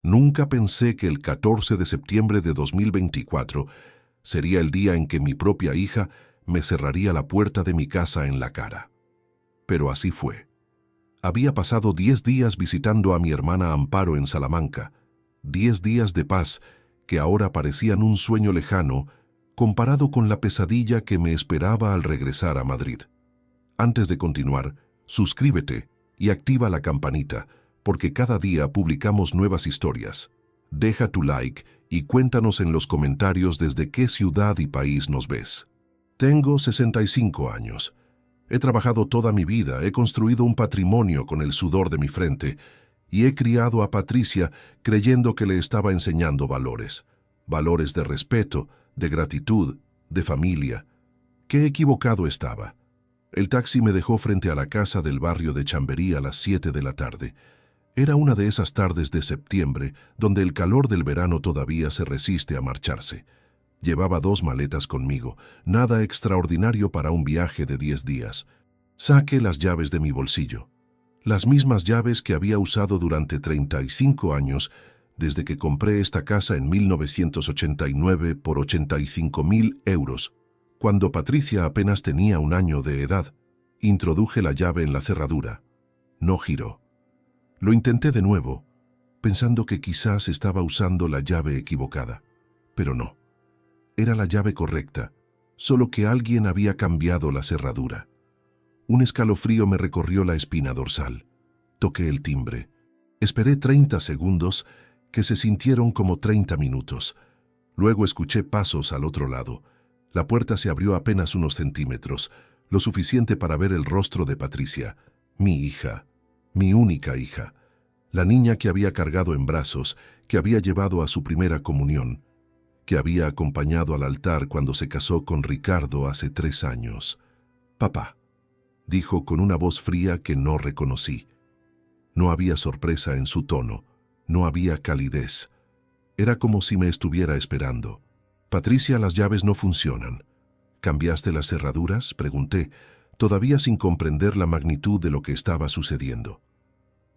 Nunca pensé que el 14 de septiembre de 2024 sería el día en que mi propia hija me cerraría la puerta de mi casa en la cara. Pero así fue. Había pasado 10 días visitando a mi hermana Amparo en Salamanca, 10 días de paz que ahora parecían un sueño lejano comparado con la pesadilla que me esperaba al regresar a Madrid. Antes de continuar, suscríbete y activa la campanita, porque cada día publicamos nuevas historias. Deja tu like y cuéntanos en los comentarios desde qué ciudad y país nos ves. Tengo 65 años. He trabajado toda mi vida, he construido un patrimonio con el sudor de mi frente y he criado a Patricia creyendo que le estaba enseñando valores. Valores de respeto, de gratitud, de familia. Qué equivocado estaba. El taxi me dejó frente a la casa del barrio de Chamberí a las 7 de la tarde. Era una de esas tardes de septiembre donde el calor del verano todavía se resiste a marcharse. Llevaba 2 maletas conmigo, nada extraordinario para un viaje de 10 días. Saqué las llaves de mi bolsillo. Las mismas llaves que había usado durante 35 años desde que compré esta casa en 1989 por 85.000 euros. Cuando Patricia apenas tenía 1 año de edad, introduje la llave en la cerradura. No giró. Lo intenté de nuevo, pensando que quizás estaba usando la llave equivocada, pero no. Era la llave correcta, solo que alguien había cambiado la cerradura. Un escalofrío me recorrió la espina dorsal. Toqué el timbre. Esperé 30 segundos que se sintieron como 30 minutos. Luego escuché pasos al otro lado. La puerta se abrió apenas unos centímetros, lo suficiente para ver el rostro de Patricia, mi hija, mi única hija, la niña que había cargado en brazos, que había llevado a su primera comunión, que había acompañado al altar cuando se casó con Ricardo hace 3 años. «Papá», dijo con una voz fría que no reconocí. No había sorpresa en su tono, no había calidez. Era como si me estuviera esperando. «Patricia, las llaves no funcionan». «¿Cambiaste las cerraduras?», pregunté, todavía sin comprender la magnitud de lo que estaba sucediendo.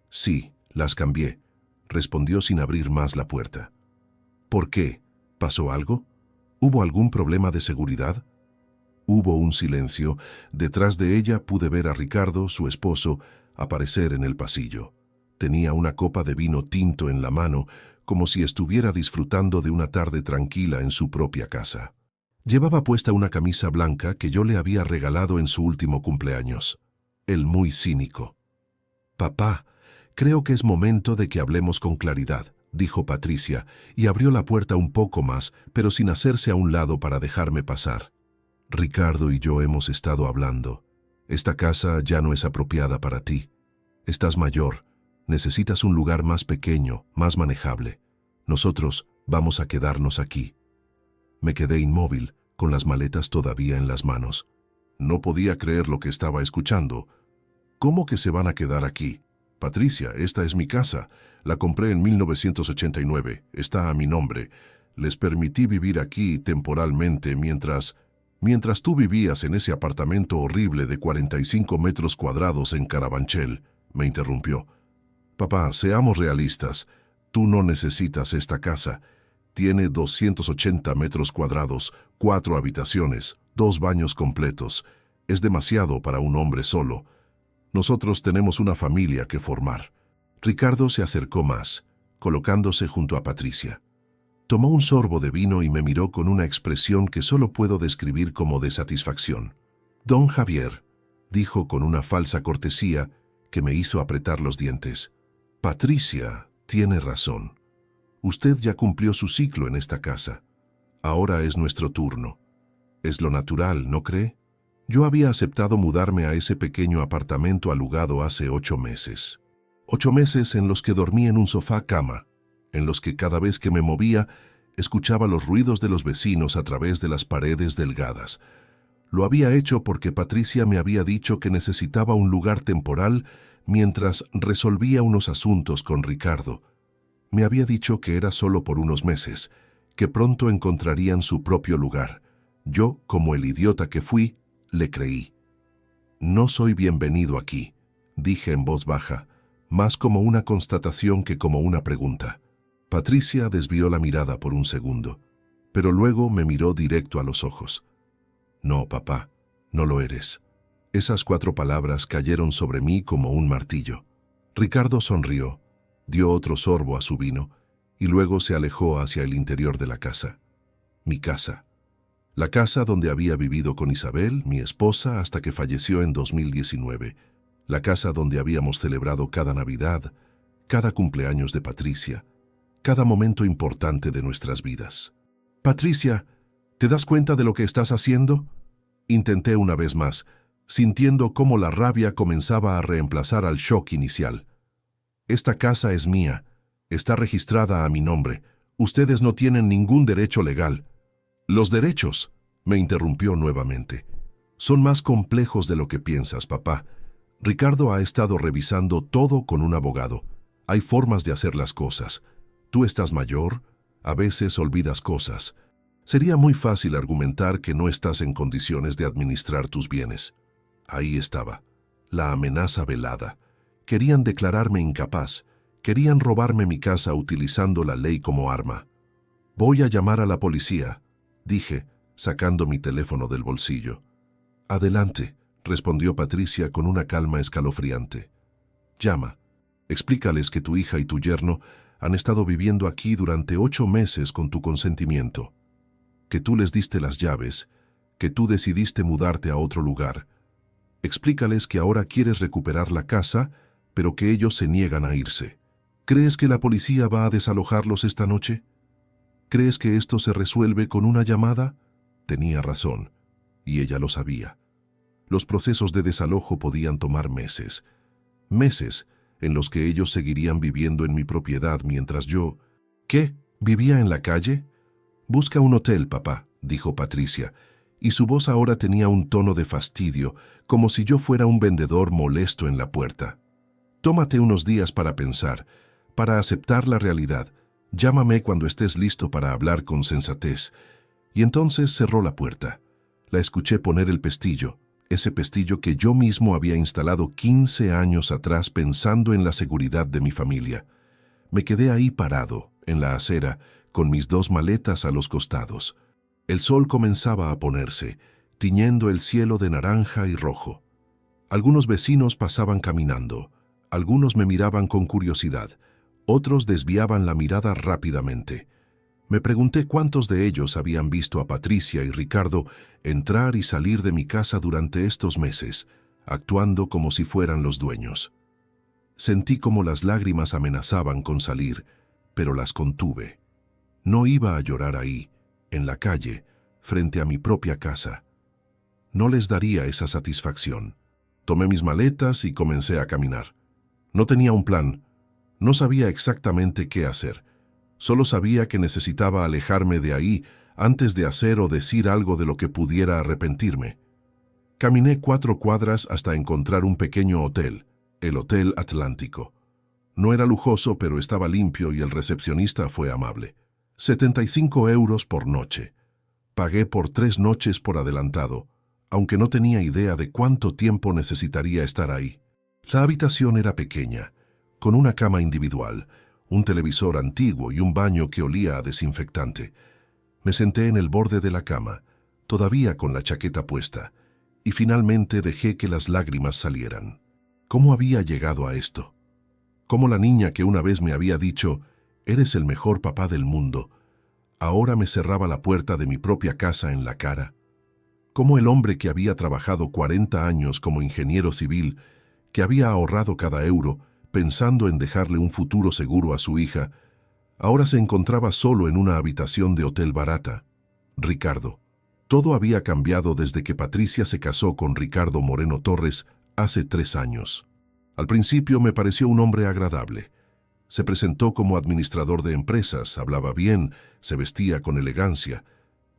«Sí, las cambié», respondió sin abrir más la puerta. «¿Por qué? ¿Pasó algo? ¿Hubo algún problema de seguridad?». Hubo un silencio. Detrás de ella pude ver a Ricardo, su esposo, aparecer en el pasillo. Tenía una copa de vino tinto en la mano, como si estuviera disfrutando de una tarde tranquila en su propia casa. Llevaba puesta una camisa blanca que yo le había regalado en su último cumpleaños. El muy cínico. «Papá, creo que es momento de que hablemos con claridad», dijo Patricia, y abrió la puerta un poco más, pero sin hacerse a un lado para dejarme pasar. «Ricardo y yo hemos estado hablando. Esta casa ya no es apropiada para ti. Estás mayor. Necesitas un lugar más pequeño, más manejable. Nosotros vamos a quedarnos aquí». Me quedé inmóvil, con las maletas todavía en las manos. No podía creer lo que estaba escuchando. «¿Cómo que se van a quedar aquí? Patricia, esta es mi casa. La compré en 1989. Está a mi nombre. Les permití vivir aquí temporalmente mientras tú vivías en ese apartamento horrible de 45 metros cuadrados en Carabanchel», me interrumpió. «Papá, seamos realistas. Tú no necesitas esta casa. Tiene 280 metros cuadrados, 4 habitaciones, 2 baños completos. Es demasiado para un hombre solo. Nosotros tenemos una familia que formar». Ricardo se acercó más, colocándose junto a Patricia. Tomó un sorbo de vino y me miró con una expresión que solo puedo describir como de satisfacción. «Don Javier», dijo con una falsa cortesía que me hizo apretar los dientes. «Patricia tiene razón. Usted ya cumplió su ciclo en esta casa. Ahora es nuestro turno. Es lo natural, ¿no cree? Yo había aceptado mudarme a ese pequeño apartamento alugado hace 8 meses. 8 meses en los que dormí en un sofá-cama, en los que cada vez que me movía escuchaba los ruidos de los vecinos a través de las paredes delgadas. Lo había hecho porque Patricia me había dicho que necesitaba un lugar temporal mientras resolvía unos asuntos con Ricardo. Me había dicho que era solo por unos meses, que pronto encontrarían su propio lugar. Yo, como el idiota que fui, le creí. «No soy bienvenido aquí», dije en voz baja, más como una constatación que como una pregunta. Patricia desvió la mirada por un segundo, pero luego me miró directo a los ojos. No, papá, no lo eres. Esas 4 palabras cayeron sobre mí como un martillo. Ricardo sonrió, dio otro sorbo a su vino y luego se alejó hacia el interior de la casa. Mi casa. La casa donde había vivido con Isabel, mi esposa, hasta que falleció en 2019. La casa donde habíamos celebrado cada Navidad, cada cumpleaños de Patricia, cada momento importante de nuestras vidas. Patricia, ¿te das cuenta de lo que estás haciendo? Intenté una vez más, sintiendo cómo la rabia comenzaba a reemplazar al shock inicial. Esta casa es mía, está registrada a mi nombre. Ustedes no tienen ningún derecho legal. Los derechos, me interrumpió nuevamente, son más complejos de lo que piensas, papá. Ricardo ha estado revisando todo con un abogado. Hay formas de hacer las cosas. Tú estás mayor, a veces olvidas cosas. Sería muy fácil argumentar que no estás en condiciones de administrar tus bienes. Ahí estaba, la amenaza velada. Querían declararme incapaz. Querían robarme mi casa utilizando la ley como arma. Voy a llamar a la policía, dije, sacando mi teléfono del bolsillo. Adelante, respondió Patricia con una calma escalofriante. Llama. Explícales que tu hija y tu yerno han estado viviendo aquí durante 8 meses con tu consentimiento, que tú les diste las llaves, que tú decidiste mudarte a otro lugar. Explícales que ahora quieres recuperar la casa, pero que ellos se niegan a irse. ¿Crees que la policía va a desalojarlos esta noche? ¿Crees que esto se resuelve con una llamada? Tenía razón, y ella lo sabía. Los procesos de desalojo podían tomar meses. Meses en los que ellos seguirían viviendo en mi propiedad mientras yo... ¿Qué? ¿Vivía en la calle? Busca un hotel, papá, dijo Patricia, y su voz ahora tenía un tono de fastidio, como si yo fuera un vendedor molesto en la puerta. Tómate unos días para pensar, para aceptar la realidad. Llámame cuando estés listo para hablar con sensatez. Y entonces cerró la puerta. La escuché poner el pestillo, ese pestillo que yo mismo había instalado 15 años atrás pensando en la seguridad de mi familia. Me quedé ahí parado, en la acera, con mis 2 maletas a los costados. El sol comenzaba a ponerse, tiñendo el cielo de naranja y rojo. Algunos vecinos pasaban caminando, algunos me miraban con curiosidad, otros desviaban la mirada rápidamente. Me pregunté cuántos de ellos habían visto a Patricia y Ricardo entrar y salir de mi casa durante estos meses, actuando como si fueran los dueños. Sentí como las lágrimas amenazaban con salir, pero las contuve. No iba a llorar ahí, en la calle, frente a mi propia casa. No les daría esa satisfacción. Tomé mis maletas y comencé a caminar. No tenía un plan, no sabía exactamente qué hacer. Solo sabía que necesitaba alejarme de ahí antes de hacer o decir algo de lo que pudiera arrepentirme. Caminé 4 cuadras hasta encontrar un pequeño hotel, el Hotel Atlántico. No era lujoso, pero estaba limpio y el recepcionista fue amable. 75 euros por noche. Pagué por 3 noches por adelantado, aunque no tenía idea de cuánto tiempo necesitaría estar ahí. La habitación era pequeña, con una cama individual, un televisor antiguo y un baño que olía a desinfectante. Me senté en el borde de la cama, todavía con la chaqueta puesta, y finalmente dejé que las lágrimas salieran. ¿Cómo había llegado a esto? ¿Cómo la niña que una vez me había dicho, «Eres el mejor papá del mundo», ahora me cerraba la puerta de mi propia casa en la cara? ¿Cómo el hombre que había trabajado 40 años como ingeniero civil, que había ahorrado cada euro, pensando en dejarle un futuro seguro a su hija, ahora se encontraba solo en una habitación de hotel barata? Ricardo. Todo había cambiado desde que Patricia se casó con Ricardo Moreno Torres hace 3 años. Al principio me pareció un hombre agradable. Se presentó como administrador de empresas, hablaba bien, se vestía con elegancia,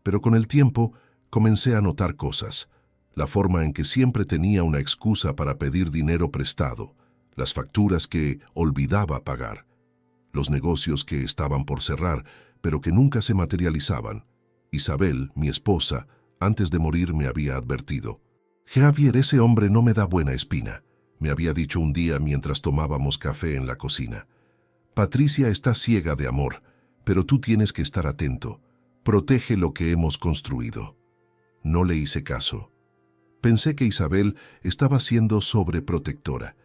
pero con el tiempo comencé a notar cosas. La forma en que siempre tenía una excusa para pedir dinero prestado, las facturas que olvidaba pagar, los negocios que estaban por cerrar, pero que nunca se materializaban. Isabel, mi esposa, antes de morir me había advertido. «Javier, ese hombre no me da buena espina», me había dicho un día mientras tomábamos café en la cocina. Patricia está ciega de amor, pero tú tienes que estar atento. Protege lo que hemos construido. No le hice caso. Pensé que Isabel estaba siendo sobreprotectora,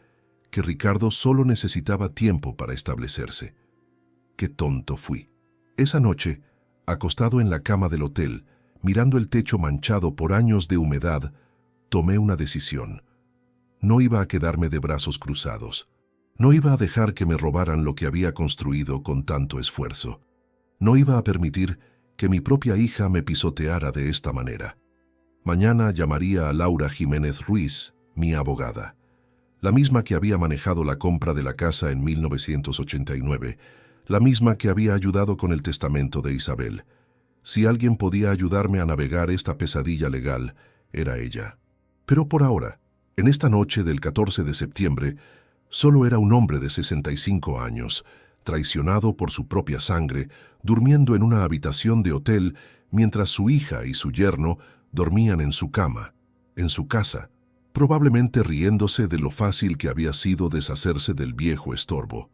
que Ricardo solo necesitaba tiempo para establecerse. Qué tonto fui. Esa noche, acostado en la cama del hotel, mirando el techo manchado por años de humedad, tomé una decisión. No iba a quedarme de brazos cruzados. No iba a dejar que me robaran lo que había construido con tanto esfuerzo. No iba a permitir que mi propia hija me pisoteara de esta manera. Mañana llamaría a Laura Jiménez Ruiz, mi abogada, la misma que había manejado la compra de la casa en 1989, la misma que había ayudado con el testamento de Isabel. Si alguien podía ayudarme a navegar esta pesadilla legal, era ella. Pero por ahora, en esta noche del 14 de septiembre, solo era un hombre de 65 años, traicionado por su propia sangre, durmiendo en una habitación de hotel mientras su hija y su yerno dormían en su cama, en su casa, probablemente riéndose de lo fácil que había sido deshacerse del viejo estorbo.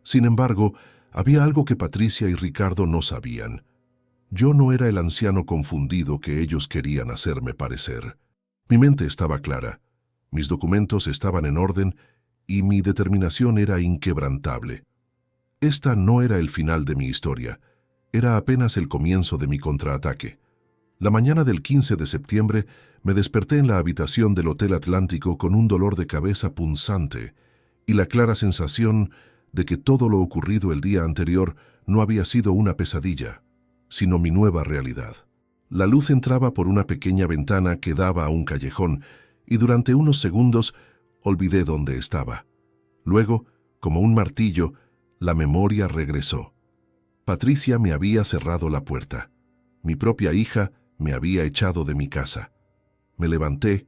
Sin embargo, había algo que Patricia y Ricardo no sabían. Yo no era el anciano confundido que ellos querían hacerme parecer. Mi mente estaba clara, mis documentos estaban en orden y mi determinación era inquebrantable. Esta no era el final de mi historia, era apenas el comienzo de mi contraataque. La mañana del 15 de septiembre me desperté en la habitación del Hotel Atlántico con un dolor de cabeza punzante y la clara sensación de que todo lo ocurrido el día anterior no había sido una pesadilla, sino mi nueva realidad. La luz entraba por una pequeña ventana que daba a un callejón y durante unos segundos olvidé dónde estaba. Luego, como un martillo, la memoria regresó. Patricia me había cerrado la puerta. Mi propia hija me había echado de mi casa. Me levanté,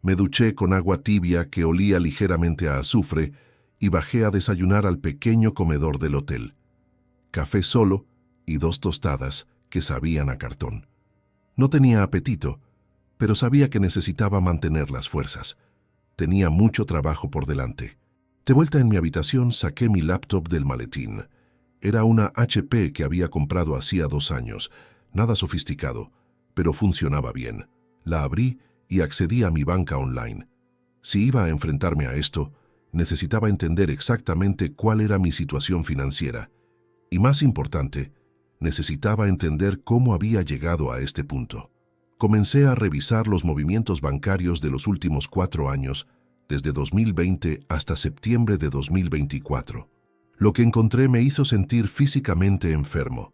me duché con agua tibia que olía ligeramente a azufre y bajé a desayunar al pequeño comedor del hotel. Café solo y 2 tostadas que sabían a cartón. No tenía apetito, pero sabía que necesitaba mantener las fuerzas. Tenía mucho trabajo por delante. De vuelta en mi habitación saqué mi laptop del maletín. Era una HP que había comprado hacía 2 años, nada sofisticado, pero funcionaba bien. La abrí y accedí a mi banca online. Si iba a enfrentarme a esto, necesitaba entender exactamente cuál era mi situación financiera. Y más importante, necesitaba entender cómo había llegado a este punto. Comencé a revisar los movimientos bancarios de los últimos 4 años, desde 2020 hasta septiembre de 2024. Lo que encontré me hizo sentir físicamente enfermo.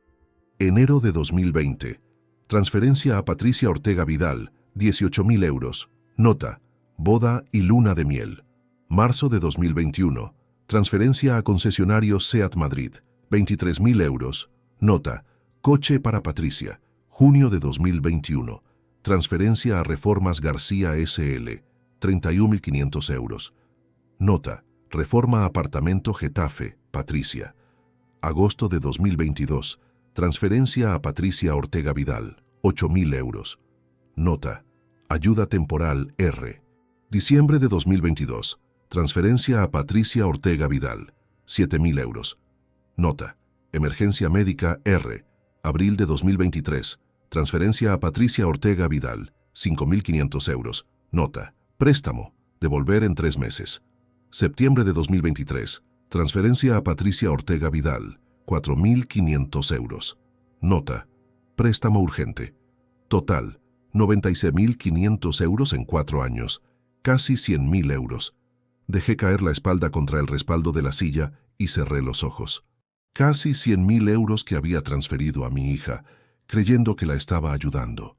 Enero de 2020. Transferencia a Patricia Ortega Vidal, 18.000 euros. Nota: boda y luna de miel. Marzo de 2021. Transferencia a concesionario SEAT Madrid, 23.000 euros. Nota: coche para Patricia. Junio de 2021. Transferencia a Reformas García S.L., 31.500 euros. Nota: Reforma Apartamento Getafe, Patricia. Agosto de 2022. Transferencia a Patricia Ortega Vidal, 8.000 euros. Nota: Ayuda temporal R. Diciembre de 2022. Transferencia a Patricia Ortega Vidal, 7.000 euros. Nota: Emergencia médica R. Abril de 2023. Transferencia a Patricia Ortega Vidal, 5.500 euros. Nota: Préstamo. Devolver en 3 meses. Septiembre de 2023. Transferencia a Patricia Ortega Vidal, 4.500 euros. Nota: Préstamo urgente. Total: 96.500 euros en 4 años. Casi 100.000 euros. Dejé caer la espalda contra el respaldo de la silla y cerré los ojos. Casi 100.000 euros que había transferido a mi hija, creyendo que la estaba ayudando,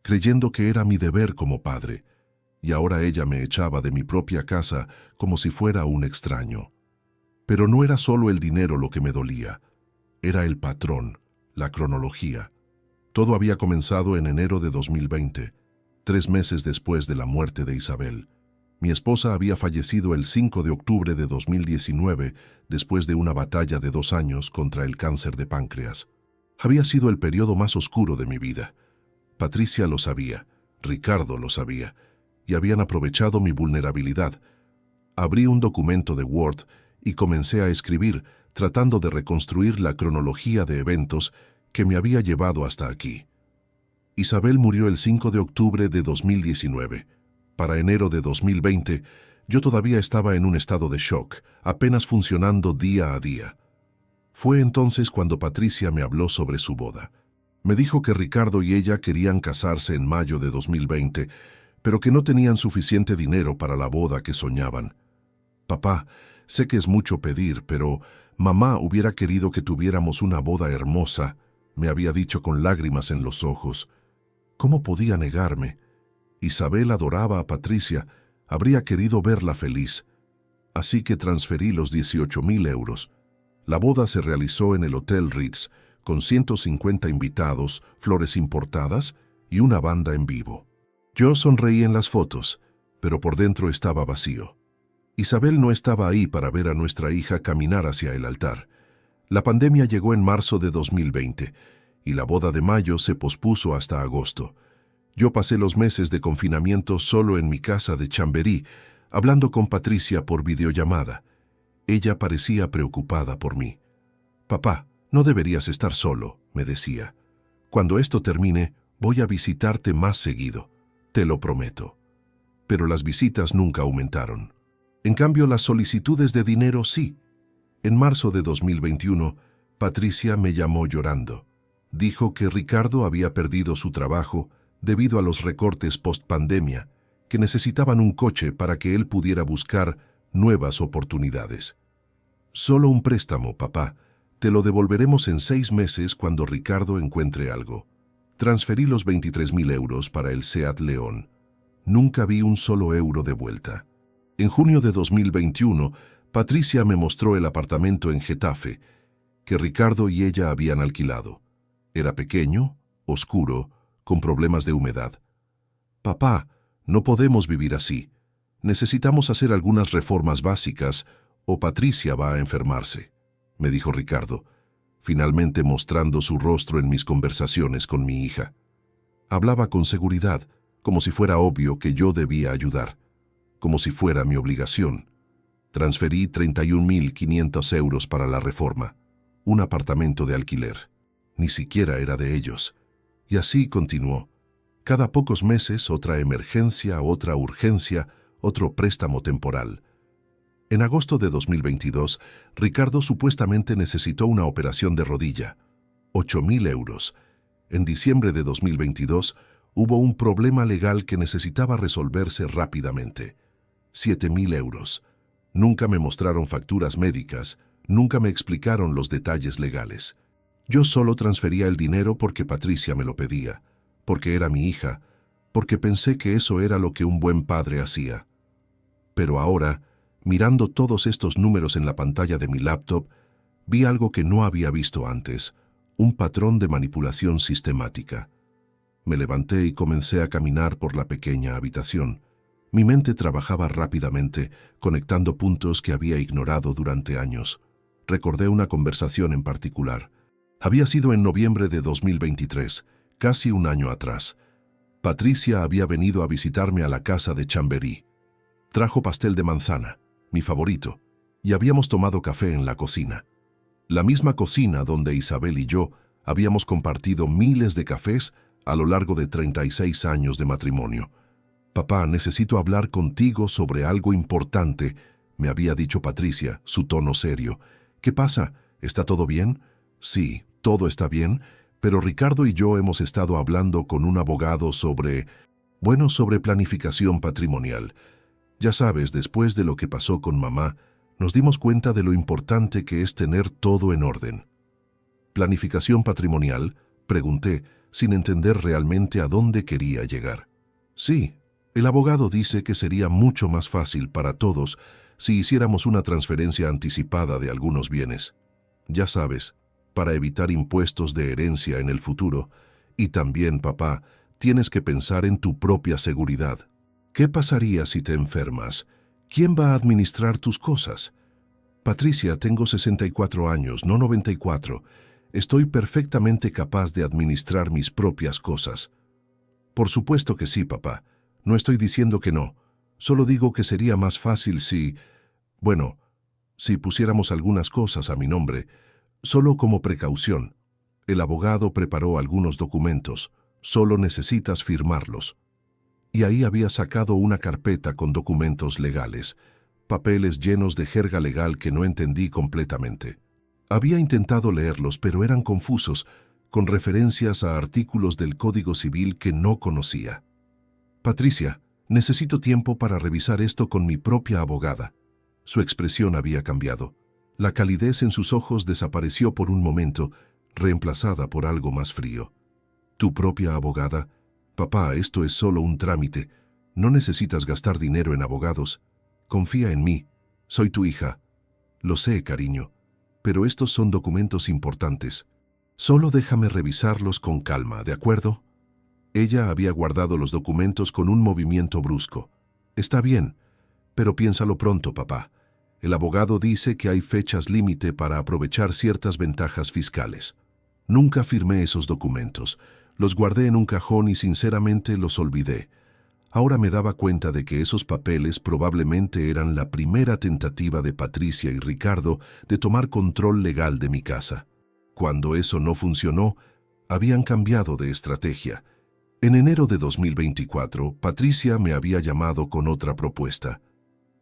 creyendo que era mi deber como padre, y ahora ella me echaba de mi propia casa como si fuera un extraño. Pero no era solo el dinero lo que me dolía, era el patrón, la cronología. Todo había comenzado en enero de 2020, 3 meses después de la muerte de Isabel. Mi esposa había fallecido el 5 de octubre de 2019 después de una batalla de 2 años contra el cáncer de páncreas. Había sido el periodo más oscuro de mi vida. Patricia lo sabía, Ricardo lo sabía, y habían aprovechado mi vulnerabilidad. Abrí un documento de Word y comencé a escribir, tratando de reconstruir la cronología de eventos que me había llevado hasta aquí. Isabel murió el 5 de octubre de 2019. Para enero de 2020, yo todavía estaba en un estado de shock, apenas funcionando día a día. Fue entonces cuando Patricia me habló sobre su boda. Me dijo que Ricardo y ella querían casarse en mayo de 2020, pero que no tenían suficiente dinero para la boda que soñaban. Papá, sé que es mucho pedir, pero mamá hubiera querido que tuviéramos una boda hermosa, me había dicho con lágrimas en los ojos. ¿Cómo podía negarme? Isabel adoraba a Patricia, habría querido verla feliz. Así que transferí los 18,000 euros. La boda se realizó en el Hotel Ritz, con 150 invitados, flores importadas y una banda en vivo. Yo sonreí en las fotos, pero por dentro estaba vacío. Isabel no estaba ahí para ver a nuestra hija caminar hacia el altar. La pandemia llegó en marzo de 2020 y la boda de mayo se pospuso hasta agosto. Yo pasé los meses de confinamiento solo en mi casa de Chamberí, hablando con Patricia por videollamada. Ella parecía preocupada por mí. «Papá, no deberías estar solo», me decía. «Cuando esto termine, voy a visitarte más seguido. Te lo prometo». Pero las visitas nunca aumentaron. En cambio, las solicitudes de dinero sí. En marzo de 2021, Patricia me llamó llorando. Dijo que Ricardo había perdido su trabajo debido a los recortes post-pandemia, que necesitaban un coche para que él pudiera buscar nuevas oportunidades. «Solo un préstamo, papá. Te lo devolveremos en 6 meses cuando Ricardo encuentre algo». Transferí los 23,000 euros para el Seat León. Nunca vi un solo euro de vuelta. En junio de 2021, Patricia me mostró el apartamento en Getafe, que Ricardo y ella habían alquilado. Era pequeño, oscuro, con problemas de humedad. «Papá, no podemos vivir así. Necesitamos hacer algunas reformas básicas o Patricia va a enfermarse», me dijo Ricardo, finalmente mostrando su rostro en mis conversaciones con mi hija. Hablaba con seguridad, como si fuera obvio que yo debía ayudar, como si fuera mi obligación. Transferí 31,500 euros para la reforma, un apartamento de alquiler. Ni siquiera era de ellos. Y así continuó. Cada pocos meses otra emergencia, otra urgencia, otro préstamo temporal. En agosto de 2022, Ricardo supuestamente necesitó una operación de rodilla. 8,000 euros. En diciembre de 2022, hubo un problema legal que necesitaba resolverse rápidamente. 7,000 euros. Nunca me mostraron facturas médicas, nunca me explicaron los detalles legales. Yo solo transfería el dinero porque Patricia me lo pedía, porque era mi hija, porque pensé que eso era lo que un buen padre hacía. Pero ahora, mirando todos estos números en la pantalla de mi laptop, vi algo que no había visto antes, un patrón de manipulación sistemática. Me levanté y comencé a caminar por la pequeña habitación. Mi mente trabajaba rápidamente, conectando puntos que había ignorado durante años. Recordé una conversación en particular. Había sido en noviembre de 2023, casi un año atrás. Patricia había venido a visitarme a la casa de Chamberí. Trajo pastel de manzana, mi favorito, y habíamos tomado café en la cocina. La misma cocina donde Isabel y yo habíamos compartido miles de cafés a lo largo de 36 años de matrimonio. «Papá, necesito hablar contigo sobre algo importante», me había dicho Patricia, su tono serio. «¿Qué pasa? ¿Está todo bien?» «Sí, todo está bien, pero Ricardo y yo hemos estado hablando con un abogado sobre planificación patrimonial. Ya sabes, después de lo que pasó con mamá, nos dimos cuenta de lo importante que es tener todo en orden». «¿Planificación patrimonial?», pregunté, sin entender realmente a dónde quería llegar. «Sí, el abogado dice que sería mucho más fácil para todos si hiciéramos una transferencia anticipada de algunos bienes. Ya sabes, para evitar impuestos de herencia en el futuro. Y también, papá, tienes que pensar en tu propia seguridad. ¿Qué pasaría si te enfermas? ¿Quién va a administrar tus cosas? Patricia, tengo 64 años, no 94. Estoy perfectamente capaz de administrar mis propias cosas». «Por supuesto que sí, papá. No estoy diciendo que no. Solo digo que sería más fácil si si pusiéramos algunas cosas a mi nombre, solo como precaución. El abogado preparó algunos documentos, solo necesitas firmarlos. Y ahí había sacado una carpeta con documentos legales, papeles llenos de jerga legal que no entendí completamente. Había intentado leerlos, pero eran confusos, con referencias a artículos del Código Civil que no conocía. Patricia, necesito tiempo para revisar esto con mi propia abogada. Su expresión había cambiado. La calidez en sus ojos desapareció por un momento, reemplazada por algo más frío. ¿Tu propia abogada? Papá, esto es solo un trámite. No necesitas gastar dinero en abogados. Confía en mí. Soy tu hija. Lo sé, cariño. Pero estos son documentos importantes. Solo déjame revisarlos con calma, ¿de acuerdo? Ella había guardado los documentos con un movimiento brusco. Está bien, pero piénsalo pronto, papá. El abogado dice que hay fechas límite para aprovechar ciertas ventajas fiscales. Nunca firmé esos documentos. Los guardé en un cajón y sinceramente los olvidé. Ahora me daba cuenta de que esos papeles probablemente eran la primera tentativa de Patricia y Ricardo de tomar control legal de mi casa. Cuando eso no funcionó, habían cambiado de estrategia. En enero de 2024, Patricia me había llamado con otra propuesta.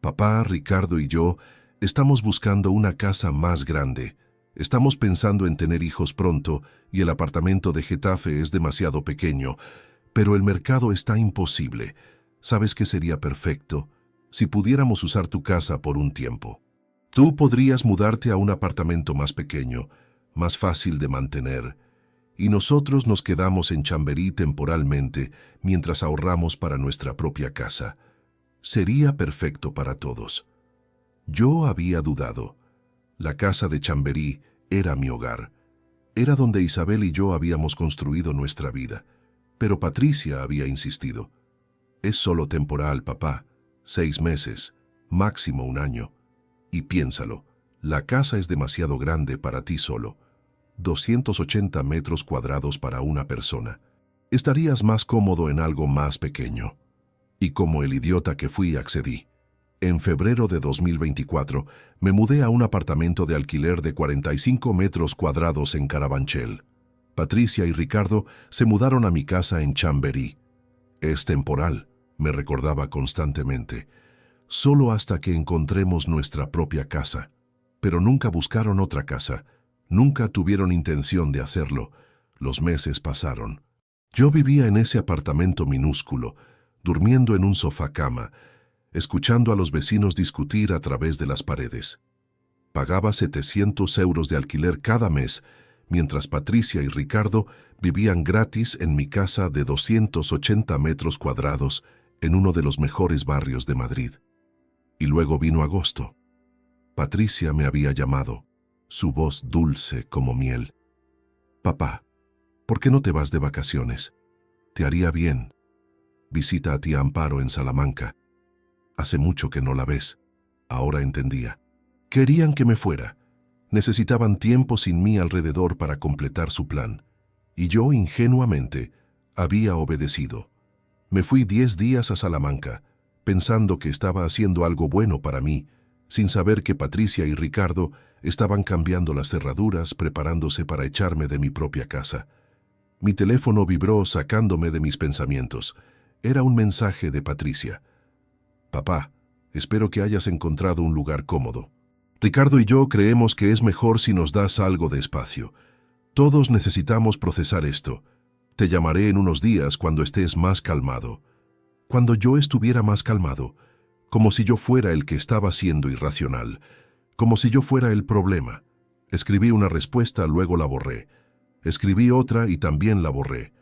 Papá, Ricardo y yo estamos buscando una casa más grande. Estamos pensando en tener hijos pronto y el apartamento de Getafe es demasiado pequeño, pero el mercado está imposible. ¿Sabes qué sería perfecto? Si pudiéramos usar tu casa por un tiempo. Tú podrías mudarte a un apartamento más pequeño, más fácil de mantener, y nosotros nos quedamos en Chamberí temporalmente mientras ahorramos para nuestra propia casa. Sería perfecto para todos. Yo había dudado. La casa de Chamberí era mi hogar. Era donde Isabel y yo habíamos construido nuestra vida. Pero Patricia había insistido. Es solo temporal, papá. 6 meses, máximo 1 año. Y piénsalo, la casa es demasiado grande para ti solo. 280 metros cuadrados para una persona. Estarías más cómodo en algo más pequeño. Y como el idiota que fui, accedí. En febrero de 2024, me mudé a un apartamento de alquiler de 45 metros cuadrados en Carabanchel. Patricia y Ricardo se mudaron a mi casa en Chamberí. Es temporal, me recordaba constantemente. Solo hasta que encontremos nuestra propia casa. Pero nunca buscaron otra casa. Nunca tuvieron intención de hacerlo. Los meses pasaron. Yo vivía en ese apartamento minúsculo, durmiendo en un sofá-cama, escuchando a los vecinos discutir a través de las paredes. Pagaba 700 euros de alquiler cada mes, mientras Patricia y Ricardo vivían gratis en mi casa de 280 metros cuadrados en uno de los mejores barrios de Madrid. Y luego vino agosto. Patricia me había llamado, su voz dulce como miel. Papá, ¿por qué no te vas de vacaciones? Te haría bien. Visita a tía Amparo en Salamanca. Hace mucho que no la ves. Ahora entendía. Querían que me fuera. Necesitaban tiempo sin mí alrededor para completar su plan. Y yo, ingenuamente, había obedecido. Me fui 10 días a Salamanca, pensando que estaba haciendo algo bueno para mí, sin saber que Patricia y Ricardo estaban cambiando las cerraduras, preparándose para echarme de mi propia casa. Mi teléfono vibró sacándome de mis pensamientos. Era un mensaje de Patricia. Papá, espero que hayas encontrado un lugar cómodo. Ricardo y yo creemos que es mejor si nos das algo de espacio. Todos necesitamos procesar esto. Te llamaré en unos días cuando estés más calmado. Cuando yo estuviera más calmado, como si yo fuera el que estaba siendo irracional, como si yo fuera el problema. Escribí una respuesta, luego la borré. Escribí otra y también la borré.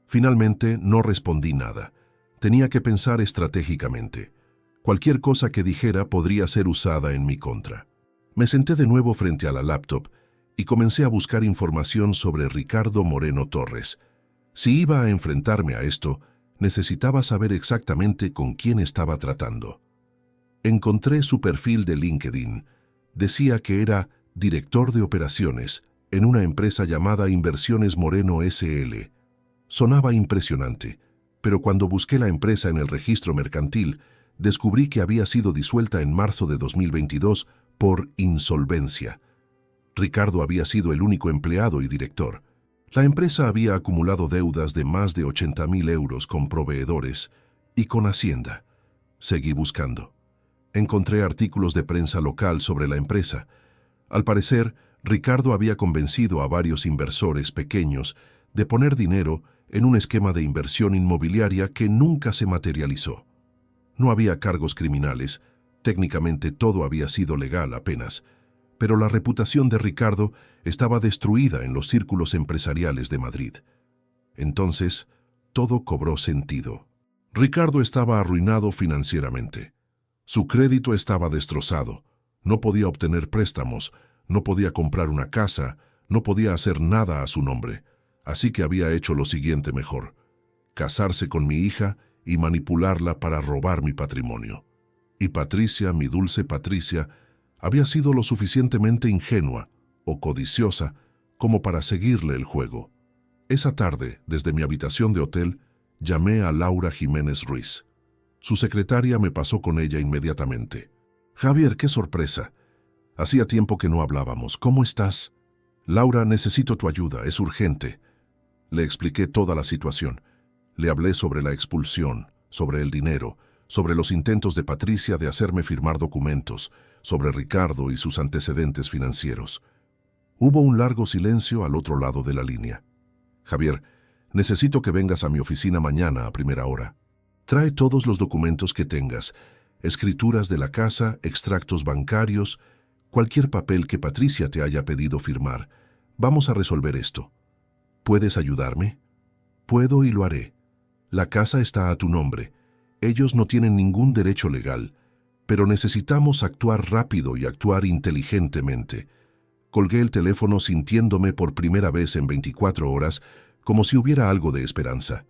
Finalmente no respondí nada. Tenía que pensar estratégicamente. Cualquier cosa que dijera podría ser usada en mi contra. Me senté de nuevo frente a la laptop y comencé a buscar información sobre Ricardo Moreno Torres. Si iba a enfrentarme a esto, necesitaba saber exactamente con quién estaba tratando. Encontré su perfil de LinkedIn. Decía que era director de operaciones en una empresa llamada Inversiones Moreno S.L. Sonaba impresionante, pero cuando busqué la empresa en el registro mercantil, descubrí que había sido disuelta en marzo de 2022 por insolvencia. Ricardo había sido el único empleado y director. La empresa había acumulado deudas de más de 80.000 euros con proveedores y con Hacienda. Seguí buscando. Encontré artículos de prensa local sobre la empresa. Al parecer, Ricardo había convencido a varios inversores pequeños de poner dinero en un esquema de inversión inmobiliaria que nunca se materializó. No había cargos criminales, técnicamente todo había sido legal apenas, pero la reputación de Ricardo estaba destruida en los círculos empresariales de Madrid. Entonces, todo cobró sentido. Ricardo estaba arruinado financieramente. Su crédito estaba destrozado, no podía obtener préstamos, no podía comprar una casa, no podía hacer nada a su nombre, así que había hecho lo siguiente mejor: casarse con mi hija y manipularla para robar mi patrimonio. Y Patricia, mi dulce Patricia, había sido lo suficientemente ingenua o codiciosa como para seguirle el juego. Esa tarde, desde mi habitación de hotel, llamé a Laura Jiménez Ruiz. Su secretaria me pasó con ella inmediatamente. «Javier, qué sorpresa. Hacía tiempo que no hablábamos. ¿Cómo estás?» «Laura, necesito tu ayuda. Es urgente». Le expliqué toda la situación. Le hablé sobre la expulsión, sobre el dinero, sobre los intentos de Patricia de hacerme firmar documentos, sobre Ricardo y sus antecedentes financieros. Hubo un largo silencio al otro lado de la línea. «Javier, necesito que vengas a mi oficina mañana a primera hora. Trae todos los documentos que tengas, escrituras de la casa, extractos bancarios, cualquier papel que Patricia te haya pedido firmar. Vamos a resolver esto. ¿Puedes ayudarme?» «Puedo y lo haré. La casa está a tu nombre. Ellos no tienen ningún derecho legal, pero necesitamos actuar rápido y actuar inteligentemente». Colgué el teléfono sintiéndome por primera vez en 24 horas como si hubiera algo de esperanza.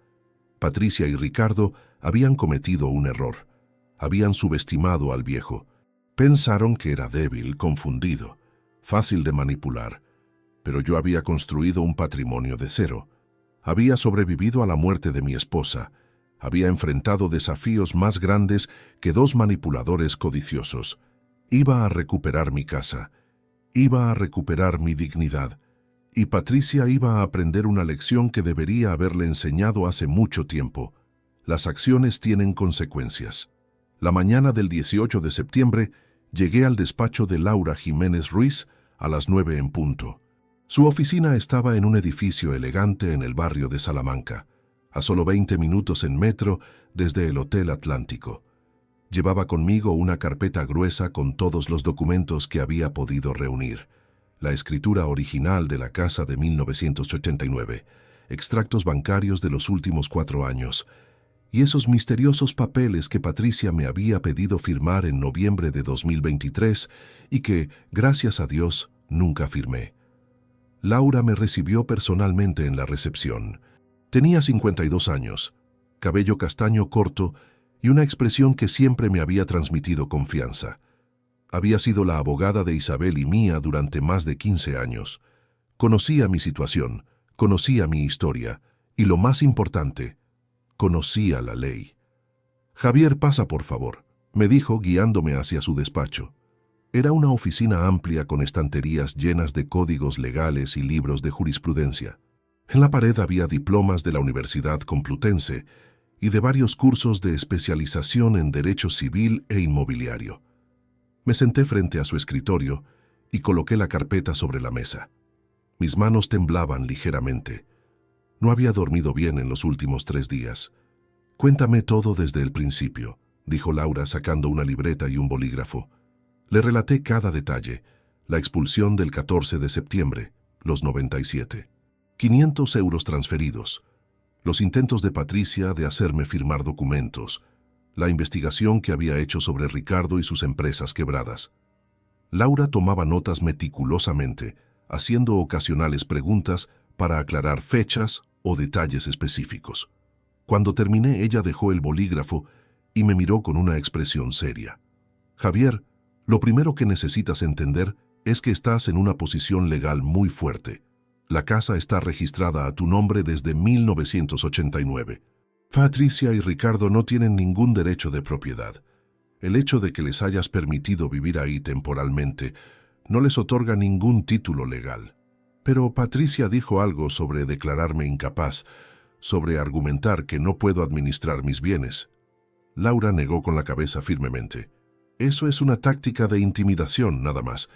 Patricia y Ricardo habían cometido un error. Habían subestimado al viejo. Pensaron que era débil, confundido, fácil de manipular. Pero yo había construido un patrimonio de cero. Había sobrevivido a la muerte de mi esposa. Había enfrentado desafíos más grandes que 2 manipuladores codiciosos. Iba a recuperar mi casa. Iba a recuperar mi dignidad. Y Patricia iba a aprender una lección que debería haberle enseñado hace mucho tiempo. Las acciones tienen consecuencias. La mañana del 18 de septiembre llegué al despacho de Laura Jiménez Ruiz a las 9 en punto. Su oficina estaba en un edificio elegante en el barrio de Salamanca, a solo 20 minutos en metro desde el Hotel Atlántico. Llevaba conmigo una carpeta gruesa con todos los documentos que había podido reunir. La escritura original de la casa de 1989, extractos bancarios de los últimos 4 años, y esos misteriosos papeles que Patricia me había pedido firmar en noviembre de 2023 y que, gracias a Dios, nunca firmé. Laura me recibió personalmente en la recepción. Tenía 52 años, cabello castaño corto y una expresión que siempre me había transmitido confianza. Había sido la abogada de Isabel y mía durante más de 15 años. Conocía mi situación, conocía mi historia y, lo más importante, conocía la ley. «Javier, pasa por favor», me dijo guiándome hacia su despacho. Era una oficina amplia con estanterías llenas de códigos legales y libros de jurisprudencia. En la pared había diplomas de la Universidad Complutense y de varios cursos de especialización en Derecho Civil e Inmobiliario. Me senté frente a su escritorio y coloqué la carpeta sobre la mesa. Mis manos temblaban ligeramente. No había dormido bien en los últimos 3 días. «Cuéntame todo desde el principio», dijo Laura sacando una libreta y un bolígrafo. Le relaté cada detalle: la expulsión del 14 de septiembre, los 97, 500 euros transferidos, los intentos de Patricia de hacerme firmar documentos, la investigación que había hecho sobre Ricardo y sus empresas quebradas. Laura tomaba notas meticulosamente, haciendo ocasionales preguntas para aclarar fechas o detalles específicos. Cuando terminé, ella dejó el bolígrafo y me miró con una expresión seria. «Javier, lo primero que necesitas entender es que estás en una posición legal muy fuerte. La casa está registrada a tu nombre desde 1989. Patricia y Ricardo no tienen ningún derecho de propiedad. El hecho de que les hayas permitido vivir ahí temporalmente no les otorga ningún título legal. Pero Patricia dijo algo sobre declararme incapaz, sobre argumentar que no puedo administrar mis bienes. Laura negó con la cabeza firmemente. Eso es una táctica de intimidación, nada más.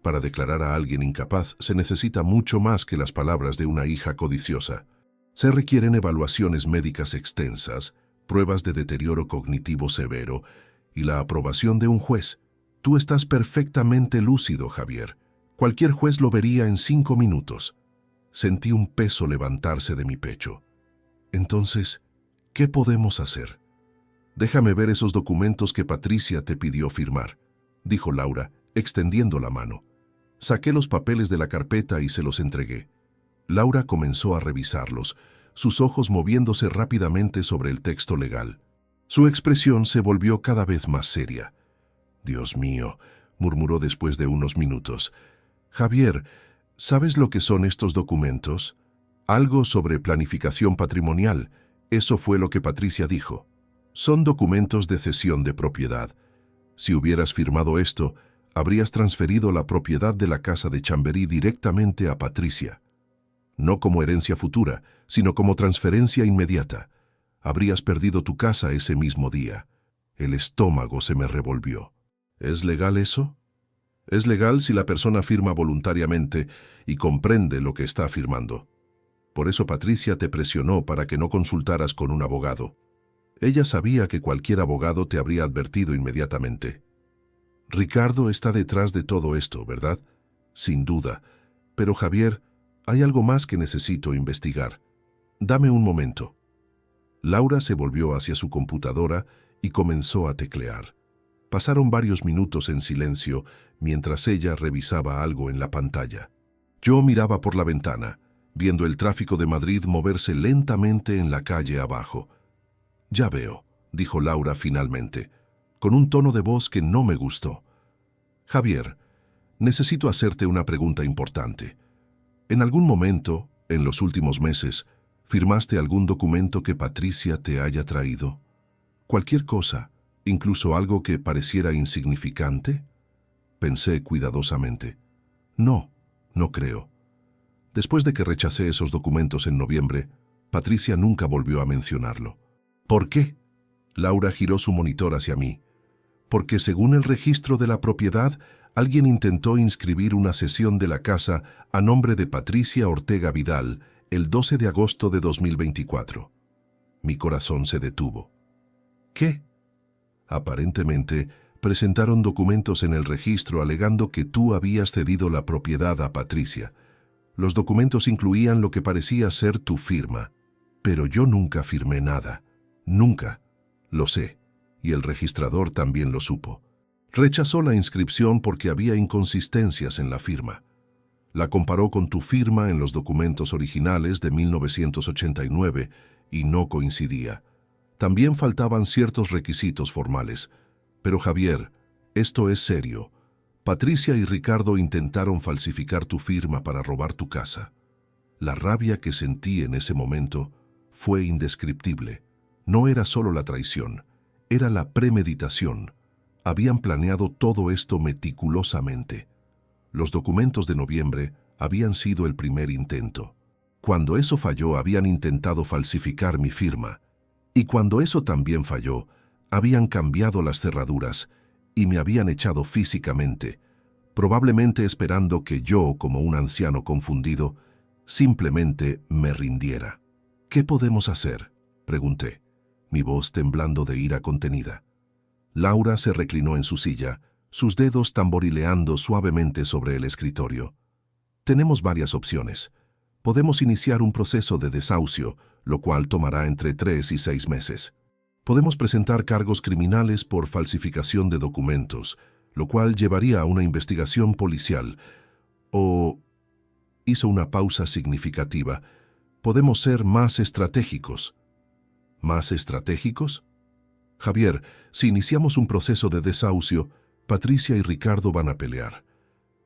Para declarar a alguien incapaz se necesita mucho más que las palabras de una hija codiciosa. Se requieren evaluaciones médicas extensas, pruebas de deterioro cognitivo severo y la aprobación de un juez. Tú estás perfectamente lúcido, Javier. Cualquier juez lo vería en 5 minutos. Sentí un peso levantarse de mi pecho. Entonces, ¿qué podemos hacer? Déjame ver esos documentos que Patricia te pidió firmar, dijo Laura, extendiendo la mano. Saqué los papeles de la carpeta y se los entregué. Laura comenzó a revisarlos, sus ojos moviéndose rápidamente sobre el texto legal. Su expresión se volvió cada vez más seria. «Dios mío», murmuró después de unos minutos. «Javier, ¿sabes lo que son estos documentos? Algo sobre planificación patrimonial. Eso fue lo que Patricia dijo. Son documentos de cesión de propiedad. Si hubieras firmado esto, habrías transferido la propiedad de la casa de Chamberí directamente a Patricia. No como herencia futura, sino como transferencia inmediata. Habrías perdido tu casa ese mismo día». El estómago se me revolvió. ¿Es legal eso? Es legal si la persona firma voluntariamente y comprende lo que está firmando. Por eso Patricia te presionó para que no consultaras con un abogado. Ella sabía que cualquier abogado te habría advertido inmediatamente. Ricardo está detrás de todo esto, ¿verdad? Sin duda. Pero Javier, hay algo más que necesito investigar. Dame un momento. Laura se volvió hacia su computadora y comenzó a teclear. Pasaron varios minutos en silencio mientras ella revisaba algo en la pantalla. Yo miraba por la ventana, viendo el tráfico de Madrid moverse lentamente en la calle abajo. «Ya veo», dijo Laura finalmente, con un tono de voz que no me gustó. «Javier, necesito hacerte una pregunta importante. ¿En algún momento, en los últimos meses, firmaste algún documento que Patricia te haya traído? Cualquier cosa, incluso algo que pareciera insignificante?» Pensé cuidadosamente. No creo. Después de que rechacé esos documentos en noviembre, Patricia nunca volvió a mencionarlo. ¿Por qué? Laura giró su monitor hacia mí. Porque según el registro de la propiedad, alguien intentó inscribir una cesión de la casa a nombre de Patricia Ortega Vidal el 12 de agosto de 2024. Mi corazón se detuvo. ¿Qué? Aparentemente, presentaron documentos en el registro alegando que tú habías cedido la propiedad a Patricia. Los documentos incluían lo que parecía ser tu firma. Pero yo nunca firmé nada. Nunca. Lo sé. Y el registrador también lo supo. Rechazó la inscripción porque había inconsistencias en la firma. La comparó con tu firma en los documentos originales de 1989 y no coincidía. También faltaban ciertos requisitos formales. Pero Javier, esto es serio. Patricia y Ricardo intentaron falsificar tu firma para robar tu casa. La rabia que sentí en ese momento fue indescriptible. No era solo la traición, era la premeditación. Habían planeado todo esto meticulosamente. Los documentos de noviembre habían sido el primer intento. Cuando eso falló, habían intentado falsificar mi firma. Y cuando eso también falló, habían cambiado las cerraduras y me habían echado físicamente, probablemente esperando que yo, como un anciano confundido, simplemente me rindiera. «¿Qué podemos hacer?», pregunté, mi voz temblando de ira contenida. Laura se reclinó en su silla, sus dedos tamborileando suavemente sobre el escritorio. «Tenemos varias opciones. Podemos iniciar un proceso de desahucio, lo cual tomará entre 3 y 6 meses. Podemos presentar cargos criminales por falsificación de documentos, lo cual llevaría a una investigación policial. O...» Hizo una pausa significativa. «Podemos ser más estratégicos». ¿Más estratégicos? Javier, si iniciamos un proceso de desahucio, Patricia y Ricardo van a pelear.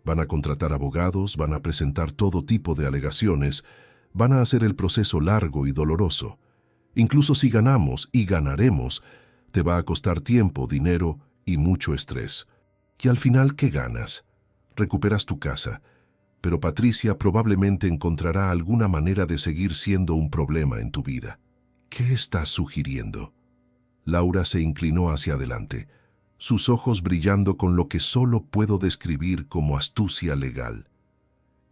Van a contratar abogados, van a presentar todo tipo de alegaciones, van a hacer el proceso largo y doloroso. Incluso si ganamos, y ganaremos, te va a costar tiempo, dinero y mucho estrés. Y al final, ¿qué ganas? Recuperas tu casa, pero Patricia probablemente encontrará alguna manera de seguir siendo un problema en tu vida. ¿Qué estás sugiriendo? Laura se inclinó hacia adelante, sus ojos brillando con lo que solo puedo describir como astucia legal.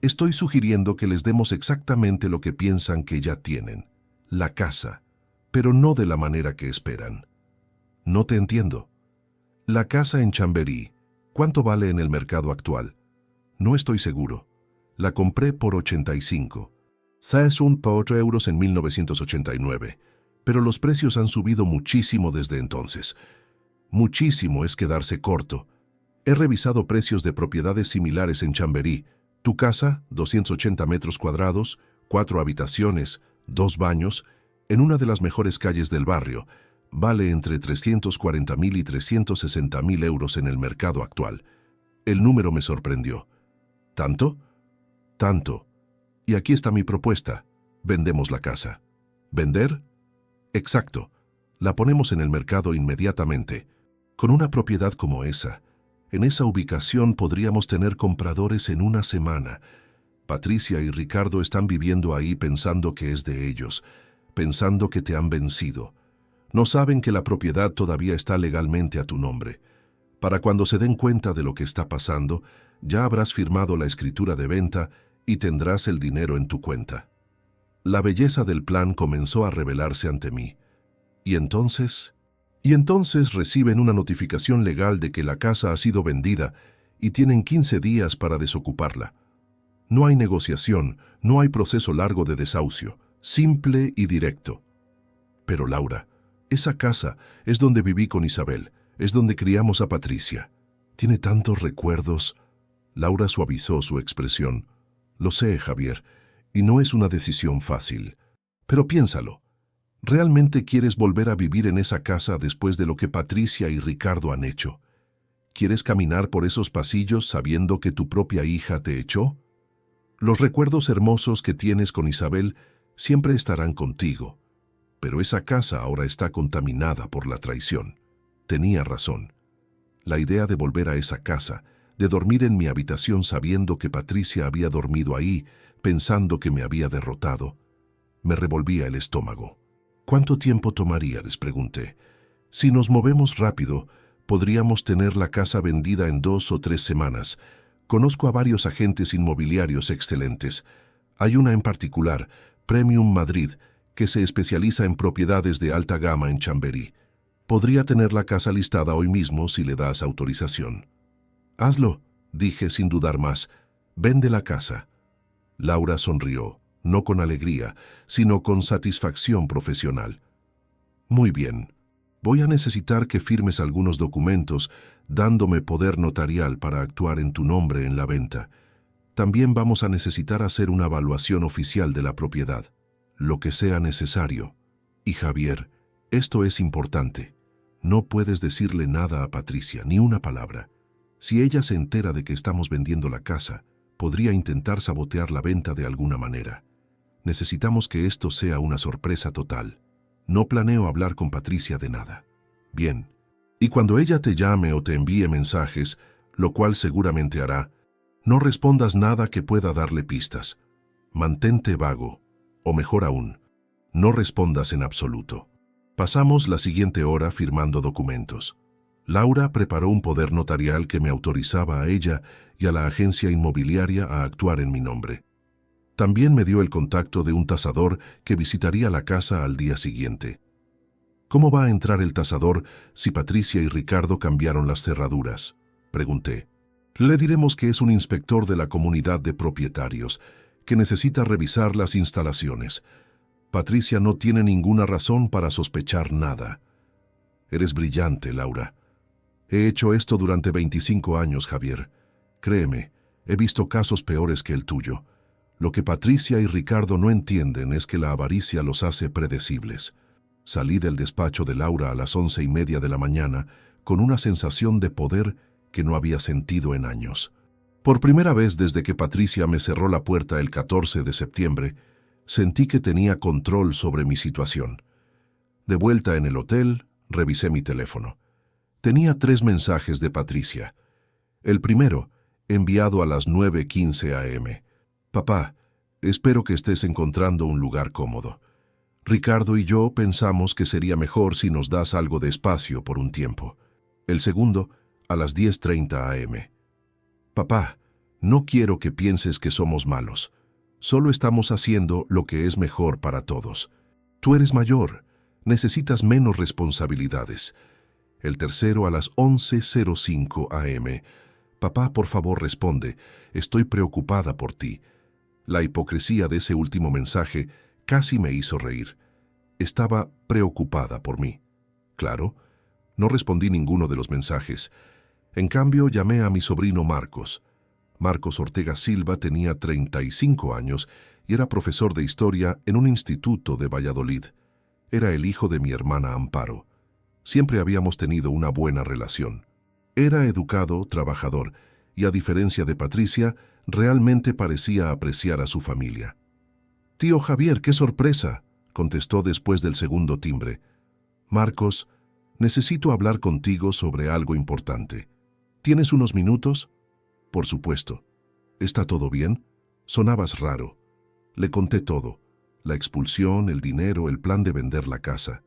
Estoy sugiriendo que les demos exactamente lo que piensan que ya tienen, la casa, pero no de la manera que esperan. No te entiendo. La casa en Chamberí, ¿cuánto vale en el mercado actual? No estoy seguro. La compré por 85. Son por 8 euros en 1989, pero los precios han subido muchísimo desde entonces. Muchísimo es quedarse corto. He revisado precios de propiedades similares en Chamberí. Tu casa, 280 metros cuadrados, 4 habitaciones, 2 baños, en una de las mejores calles del barrio, vale entre 340.000 y 360.000 euros en el mercado actual. El número me sorprendió. ¿Tanto? Tanto. Y aquí está mi propuesta. Vendemos la casa. ¿Vender? Exacto. La ponemos en el mercado inmediatamente. Con una propiedad como esa, en esa ubicación podríamos tener compradores en una semana. Patricia y Ricardo están viviendo ahí pensando que es de ellos, pensando que te han vencido. No saben que la propiedad todavía está legalmente a tu nombre. Para cuando se den cuenta de lo que está pasando, ya habrás firmado la escritura de venta y tendrás el dinero en tu cuenta. La belleza del plan comenzó a revelarse ante mí. Y entonces reciben una notificación legal de que la casa ha sido vendida y tienen 15 días para desocuparla. No hay negociación, no hay proceso largo de desahucio, simple y directo. Pero Laura, esa casa es donde viví con Isabel, es donde criamos a Patricia. Tiene tantos recuerdos. Laura suavizó su expresión. Lo sé, Javier, y no es una decisión fácil. Pero piénsalo. ¿Realmente quieres volver a vivir en esa casa después de lo que Patricia y Ricardo han hecho? ¿Quieres caminar por esos pasillos sabiendo que tu propia hija te echó? Los recuerdos hermosos que tienes con Isabel siempre estarán contigo, pero esa casa ahora está contaminada por la traición. Tenía razón. La idea de volver a esa casa, de dormir en mi habitación sabiendo que Patricia había dormido ahí, pensando que me había derrotado, me revolvía el estómago. ¿Cuánto tiempo tomaría?, les pregunté. Si nos movemos rápido, podríamos tener la casa vendida en 2 o 3 semanas. Conozco a varios agentes inmobiliarios excelentes. Hay una en particular, Premium Madrid, que se especializa en propiedades de alta gama en Chamberí. Podría tener la casa listada hoy mismo si le das autorización. Hazlo, dije sin dudar más. Vende la casa. Laura sonrió, no con alegría, sino con satisfacción profesional. Muy bien. Voy a necesitar que firmes algunos documentos dándome poder notarial para actuar en tu nombre en la venta. También vamos a necesitar hacer una evaluación oficial de la propiedad. Lo que sea necesario. Y Javier, esto es importante. No puedes decirle nada a Patricia, ni una palabra. Si ella se entera de que estamos vendiendo la casa, podría intentar sabotear la venta de alguna manera. Necesitamos que esto sea una sorpresa total. No planeo hablar con Patricia de nada. Bien. Y cuando ella te llame o te envíe mensajes, lo cual seguramente hará, no respondas nada que pueda darle pistas. Mantente vago, o mejor aún, no respondas en absoluto. Pasamos la siguiente hora firmando documentos. Laura preparó un poder notarial que me autorizaba a ella y a la agencia inmobiliaria a actuar en mi nombre. También me dio el contacto de un tasador que visitaría la casa al día siguiente. ¿Cómo va a entrar el tasador si Patricia y Ricardo cambiaron las cerraduras?, pregunté. Le diremos que es un inspector de la comunidad de propietarios, que necesita revisar las instalaciones. Patricia no tiene ninguna razón para sospechar nada. Eres brillante, Laura. He hecho esto durante 25 años, Javier. Créeme, he visto casos peores que el tuyo. Lo que Patricia y Ricardo no entienden es que la avaricia los hace predecibles. Salí del despacho de Laura a las 11:30 de la mañana con una sensación de poder que no había sentido en años. Por primera vez desde que Patricia me cerró la puerta el 14 de septiembre, sentí que tenía control sobre mi situación. De vuelta en el hotel, revisé mi teléfono. Tenía 3 mensajes de Patricia. El primero, enviado a las 9:15 a.m. Papá, espero que estés encontrando un lugar cómodo. Ricardo y yo pensamos que sería mejor si nos das algo de espacio por un tiempo. El segundo, a las 10:30 a.m. Papá, no quiero que pienses que somos malos. Solo estamos haciendo lo que es mejor para todos. Tú eres mayor, necesitas menos responsabilidades. El tercero, a las 11:05 a.m. Papá, por favor, responde. Estoy preocupada por ti. La hipocresía de ese último mensaje casi me hizo reír. Estaba preocupada por mí. Claro, no respondí ninguno de los mensajes. En cambio, llamé a mi sobrino Marcos. Marcos Ortega Silva tenía 35 años y era profesor de historia en un instituto de Valladolid. Era el hijo de mi hermana Amparo. Siempre habíamos tenido una buena relación. Era educado, trabajador, y a diferencia de Patricia, realmente parecía apreciar a su familia. «Tío Javier, qué sorpresa», contestó después del segundo timbre. «Marcos, necesito hablar contigo sobre algo importante. ¿Tienes unos minutos?» «Por supuesto». «¿Está todo bien?» Sonabas raro. Le conté todo. La expulsión, el dinero, el plan de vender la casa.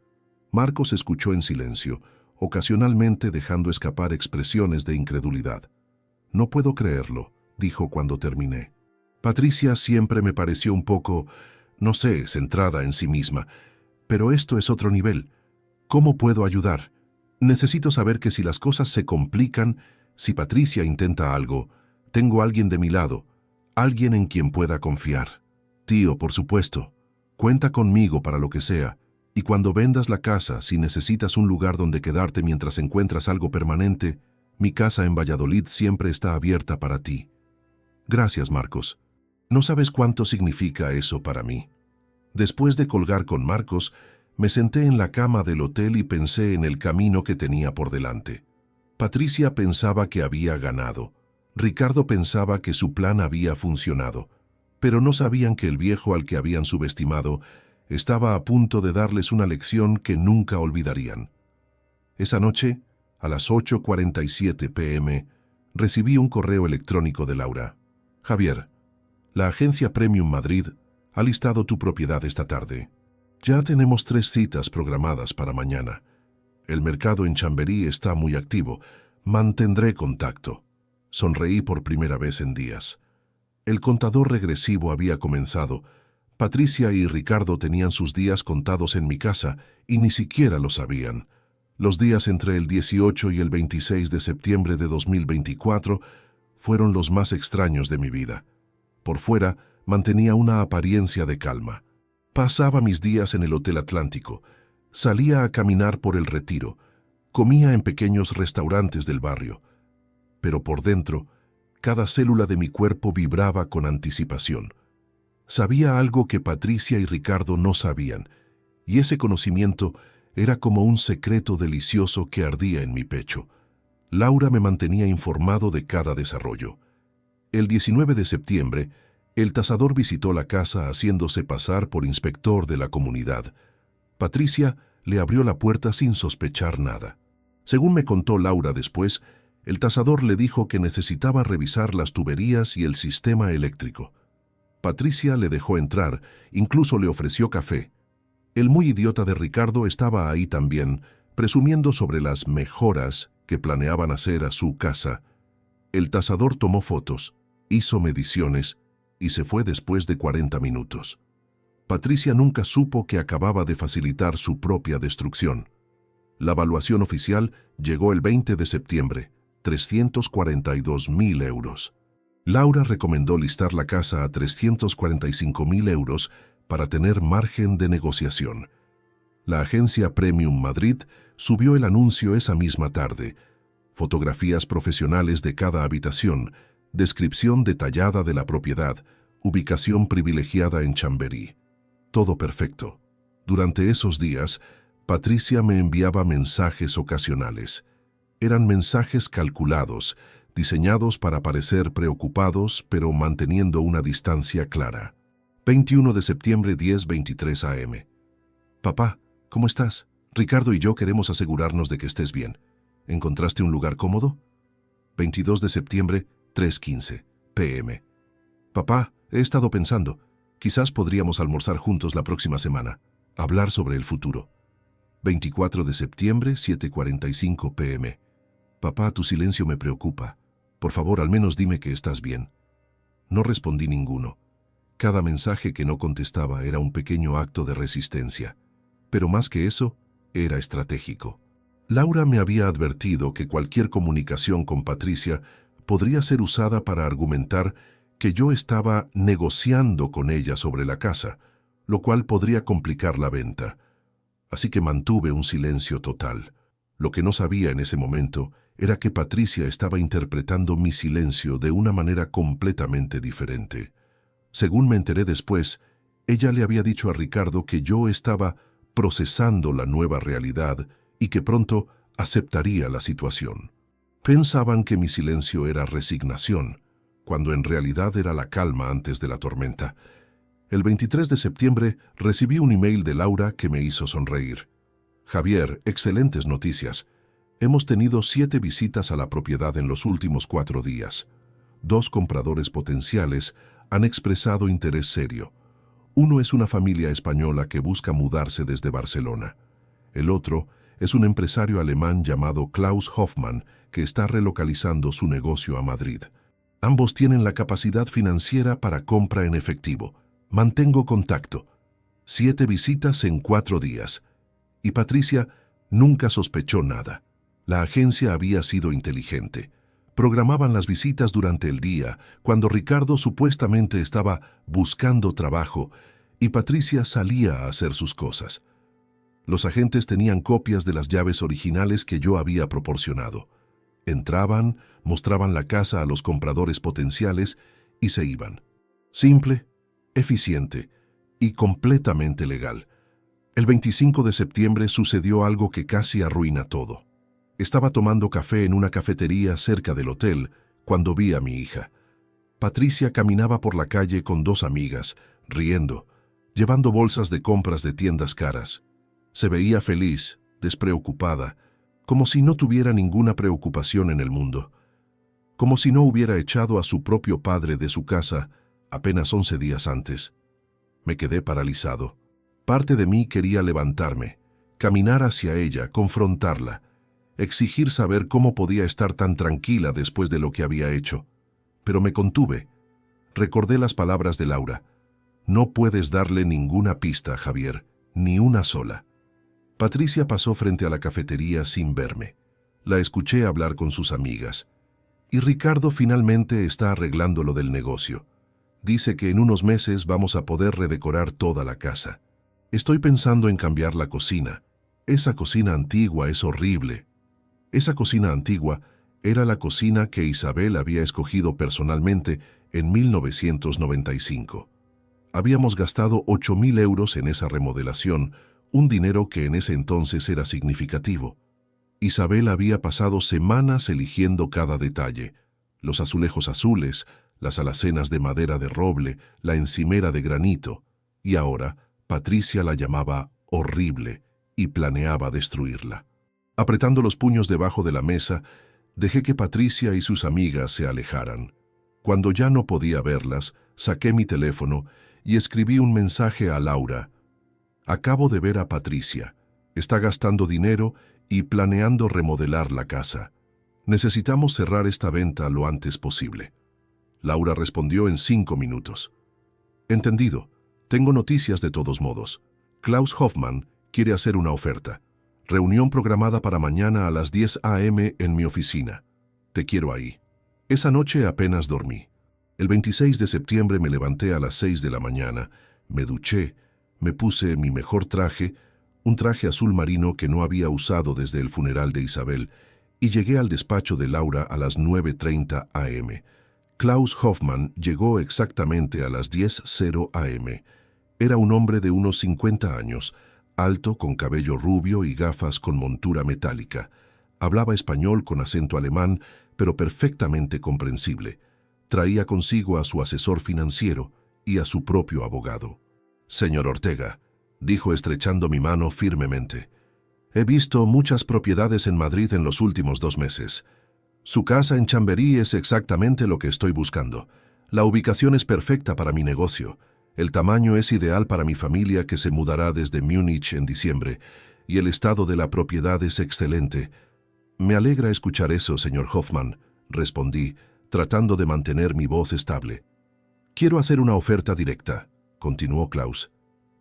Marcos escuchó en silencio, ocasionalmente dejando escapar expresiones de incredulidad. «No puedo creerlo», dijo cuando terminé. «Patricia siempre me pareció un poco, no sé, centrada en sí misma. Pero esto es otro nivel. ¿Cómo puedo ayudar? Necesito saber que si las cosas se complican, si Patricia intenta algo, tengo a alguien de mi lado, alguien en quien pueda confiar. Tío, por supuesto, cuenta conmigo para lo que sea. Y cuando vendas la casa, si necesitas un lugar donde quedarte mientras encuentras algo permanente, mi casa en Valladolid siempre está abierta para ti». «Gracias, Marcos. No sabes cuánto significa eso para mí». Después de colgar con Marcos, me senté en la cama del hotel y pensé en el camino que tenía por delante. Patricia pensaba que había ganado. Ricardo pensaba que su plan había funcionado. Pero no sabían que el viejo al que habían subestimado estaba a punto de darles una lección que nunca olvidarían. Esa noche, a las 8:47 p.m., recibí un correo electrónico de Laura. «Javier, la agencia Premium Madrid ha listado tu propiedad esta tarde. Ya tenemos 3 citas programadas para mañana. El mercado en Chamberí está muy activo. Mantendré contacto». Sonreí por primera vez en días. El contador regresivo había comenzado. Patricia y Ricardo tenían sus días contados en mi casa y ni siquiera lo sabían. Los días entre el 18 y el 26 de septiembre de 2024 fueron los más extraños de mi vida. Por fuera, mantenía una apariencia de calma. Pasaba mis días en el Hotel Atlántico, salía a caminar por el Retiro, comía en pequeños restaurantes del barrio. Pero por dentro, cada célula de mi cuerpo vibraba con anticipación. Sabía algo que Patricia y Ricardo no sabían, y ese conocimiento era como un secreto delicioso que ardía en mi pecho. Laura me mantenía informado de cada desarrollo. El 19 de septiembre, el tasador visitó la casa haciéndose pasar por inspector de la comunidad. Patricia le abrió la puerta sin sospechar nada. Según me contó Laura después, el tasador le dijo que necesitaba revisar las tuberías y el sistema eléctrico. Patricia le dejó entrar, incluso le ofreció café. El muy idiota de Ricardo estaba ahí también, presumiendo sobre las mejoras que planeaban hacer a su casa. El tasador tomó fotos, hizo mediciones y se fue después de 40 minutos. Patricia nunca supo que acababa de facilitar su propia destrucción. La evaluación oficial llegó el 20 de septiembre, 342.000 euros. Laura recomendó listar la casa a 345.000 euros para tener margen de negociación. La agencia Premium Madrid subió el anuncio esa misma tarde. Fotografías profesionales de cada habitación, descripción detallada de la propiedad, ubicación privilegiada en Chamberí. Todo perfecto. Durante esos días, Patricia me enviaba mensajes ocasionales. Eran mensajes calculados, diseñados para parecer preocupados, pero manteniendo una distancia clara. 21 de septiembre, 10:23 a.m. Papá, ¿cómo estás? Ricardo y yo queremos asegurarnos de que estés bien. ¿Encontraste un lugar cómodo? 22 de septiembre, 3:15 p.m. Papá, he estado pensando, quizás podríamos almorzar juntos la próxima semana, hablar sobre el futuro. 24 de septiembre, 7:45 p.m. Papá, tu silencio me preocupa. Por favor, al menos dime que estás bien. No respondí ninguno. Cada mensaje que no contestaba era un pequeño acto de resistencia. Pero más que eso, era estratégico. Laura me había advertido que cualquier comunicación con Patricia podría ser usada para argumentar que yo estaba negociando con ella sobre la casa, lo cual podría complicar la venta. Así que mantuve un silencio total. Lo que no sabía en ese momento era que Patricia estaba interpretando mi silencio de una manera completamente diferente. Según me enteré después, ella le había dicho a Ricardo que yo estaba procesando la nueva realidad y que pronto aceptaría la situación. Pensaban que mi silencio era resignación, cuando en realidad era la calma antes de la tormenta. El 23 de septiembre recibí un email de Laura que me hizo sonreír. Javier, excelentes noticias. Hemos tenido 7 visitas a la propiedad en los últimos 4 días. 2 compradores potenciales han expresado interés serio. Uno es una familia española que busca mudarse desde Barcelona. El otro es un empresario alemán llamado Klaus Hoffmann que está relocalizando su negocio a Madrid. Ambos tienen la capacidad financiera para compra en efectivo. Mantengo contacto. 7 visitas en 4 días. Y Patricia nunca sospechó nada. La agencia había sido inteligente. Programaban las visitas durante el día, cuando Ricardo supuestamente estaba buscando trabajo y Patricia salía a hacer sus cosas. Los agentes tenían copias de las llaves originales que yo había proporcionado. Entraban, mostraban la casa a los compradores potenciales y se iban. Simple, eficiente y completamente legal. El 25 de septiembre sucedió algo que casi arruina todo. Estaba tomando café en una cafetería cerca del hotel cuando vi a mi hija. Patricia caminaba por la calle con 2 amigas, riendo, llevando bolsas de compras de tiendas caras. Se veía feliz, despreocupada, como si no tuviera ninguna preocupación en el mundo. Como si no hubiera echado a su propio padre de su casa apenas 11 días antes. Me quedé paralizado. Parte de mí quería levantarme, caminar hacia ella, confrontarla, exigir saber cómo podía estar tan tranquila después de lo que había hecho. Pero me contuve. Recordé las palabras de Laura. No puedes darle ninguna pista, Javier, ni una sola. Patricia pasó frente a la cafetería sin verme. La escuché hablar con sus amigas. Y Ricardo finalmente está arreglando lo del negocio. Dice que en unos meses vamos a poder redecorar toda la casa. Estoy pensando en cambiar la cocina. Esa cocina antigua es horrible. Esa cocina antigua era la cocina que Isabel había escogido personalmente en 1995. Habíamos gastado 8.000 euros en esa remodelación, un dinero que en ese entonces era significativo. Isabel había pasado semanas eligiendo cada detalle: los azulejos azules, las alacenas de madera de roble, la encimera de granito, y ahora Patricia la llamaba horrible y planeaba destruirla. Apretando los puños debajo de la mesa, dejé que Patricia y sus amigas se alejaran. Cuando ya no podía verlas, saqué mi teléfono y escribí un mensaje a Laura. Acabo de ver a Patricia. Está gastando dinero y planeando remodelar la casa. Necesitamos cerrar esta venta lo antes posible. Laura respondió en 5 minutos. Entendido. Tengo noticias de todos modos. Klaus Hoffmann quiere hacer una oferta. Reunión programada para mañana a las 10 a.m. en mi oficina. Te quiero ahí. Esa noche apenas dormí. El 26 de septiembre me levanté a las 6 de la mañana, me duché, me puse mi mejor traje, un traje azul marino que no había usado desde el funeral de Isabel, y llegué al despacho de Laura a las 9:30 a.m. Klaus Hoffmann llegó exactamente a las 10:00 a.m. Era un hombre de unos 50 años, alto, con cabello rubio y gafas con montura metálica. Hablaba español con acento alemán, pero perfectamente comprensible. Traía consigo a su asesor financiero y a su propio abogado. «Señor Ortega», dijo estrechando mi mano firmemente, He visto muchas propiedades en Madrid en los últimos 2 meses. Su casa en Chamberí es exactamente lo que estoy buscando. La ubicación es perfecta para mi negocio. El tamaño es ideal para mi familia que se mudará desde Múnich en diciembre, y el estado de la propiedad es excelente. Me alegra escuchar eso, señor Hoffman, respondí, tratando de mantener mi voz estable. Quiero hacer una oferta directa, continuó Klaus.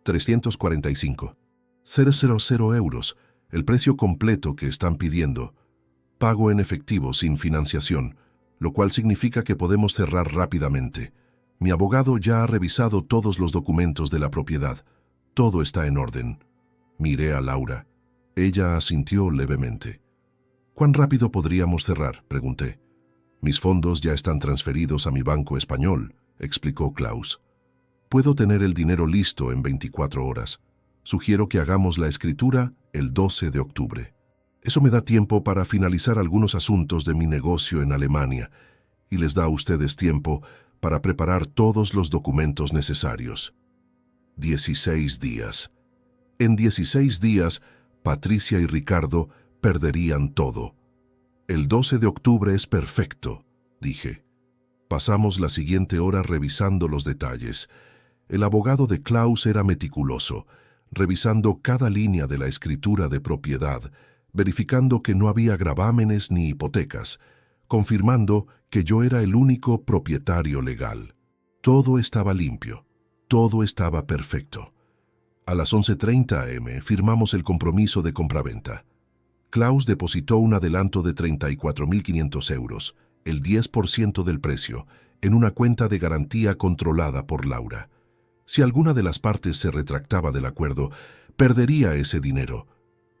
345. 000 euros, el precio completo que están pidiendo. Pago en efectivo sin financiación, lo cual significa que podemos cerrar rápidamente. Mi abogado ya ha revisado todos los documentos de la propiedad. Todo está en orden. Miré a Laura. Ella asintió levemente. ¿Cuán rápido podríamos cerrar?, pregunté. Mis fondos ya están transferidos a mi banco español, explicó Klaus. Puedo tener el dinero listo en 24 horas. Sugiero que hagamos la escritura el 12 de octubre. Eso me da tiempo para finalizar algunos asuntos de mi negocio en Alemania y les da a ustedes tiempo para preparar todos los documentos necesarios. 16 días. En 16 días, Patricia y Ricardo perderían todo. El 12 de octubre es perfecto, dije. Pasamos la siguiente hora revisando los detalles. El abogado de Klaus era meticuloso, revisando cada línea de la escritura de propiedad, verificando que no había gravámenes ni hipotecas, confirmando que yo era el único propietario legal. Todo estaba limpio, todo estaba perfecto. A las 11:30 am firmamos el compromiso de compraventa. Klaus depositó un adelanto de 34.500 euros, el 10% del precio, en una cuenta de garantía controlada por Laura. Si alguna de las partes se retractaba del acuerdo, perdería ese dinero,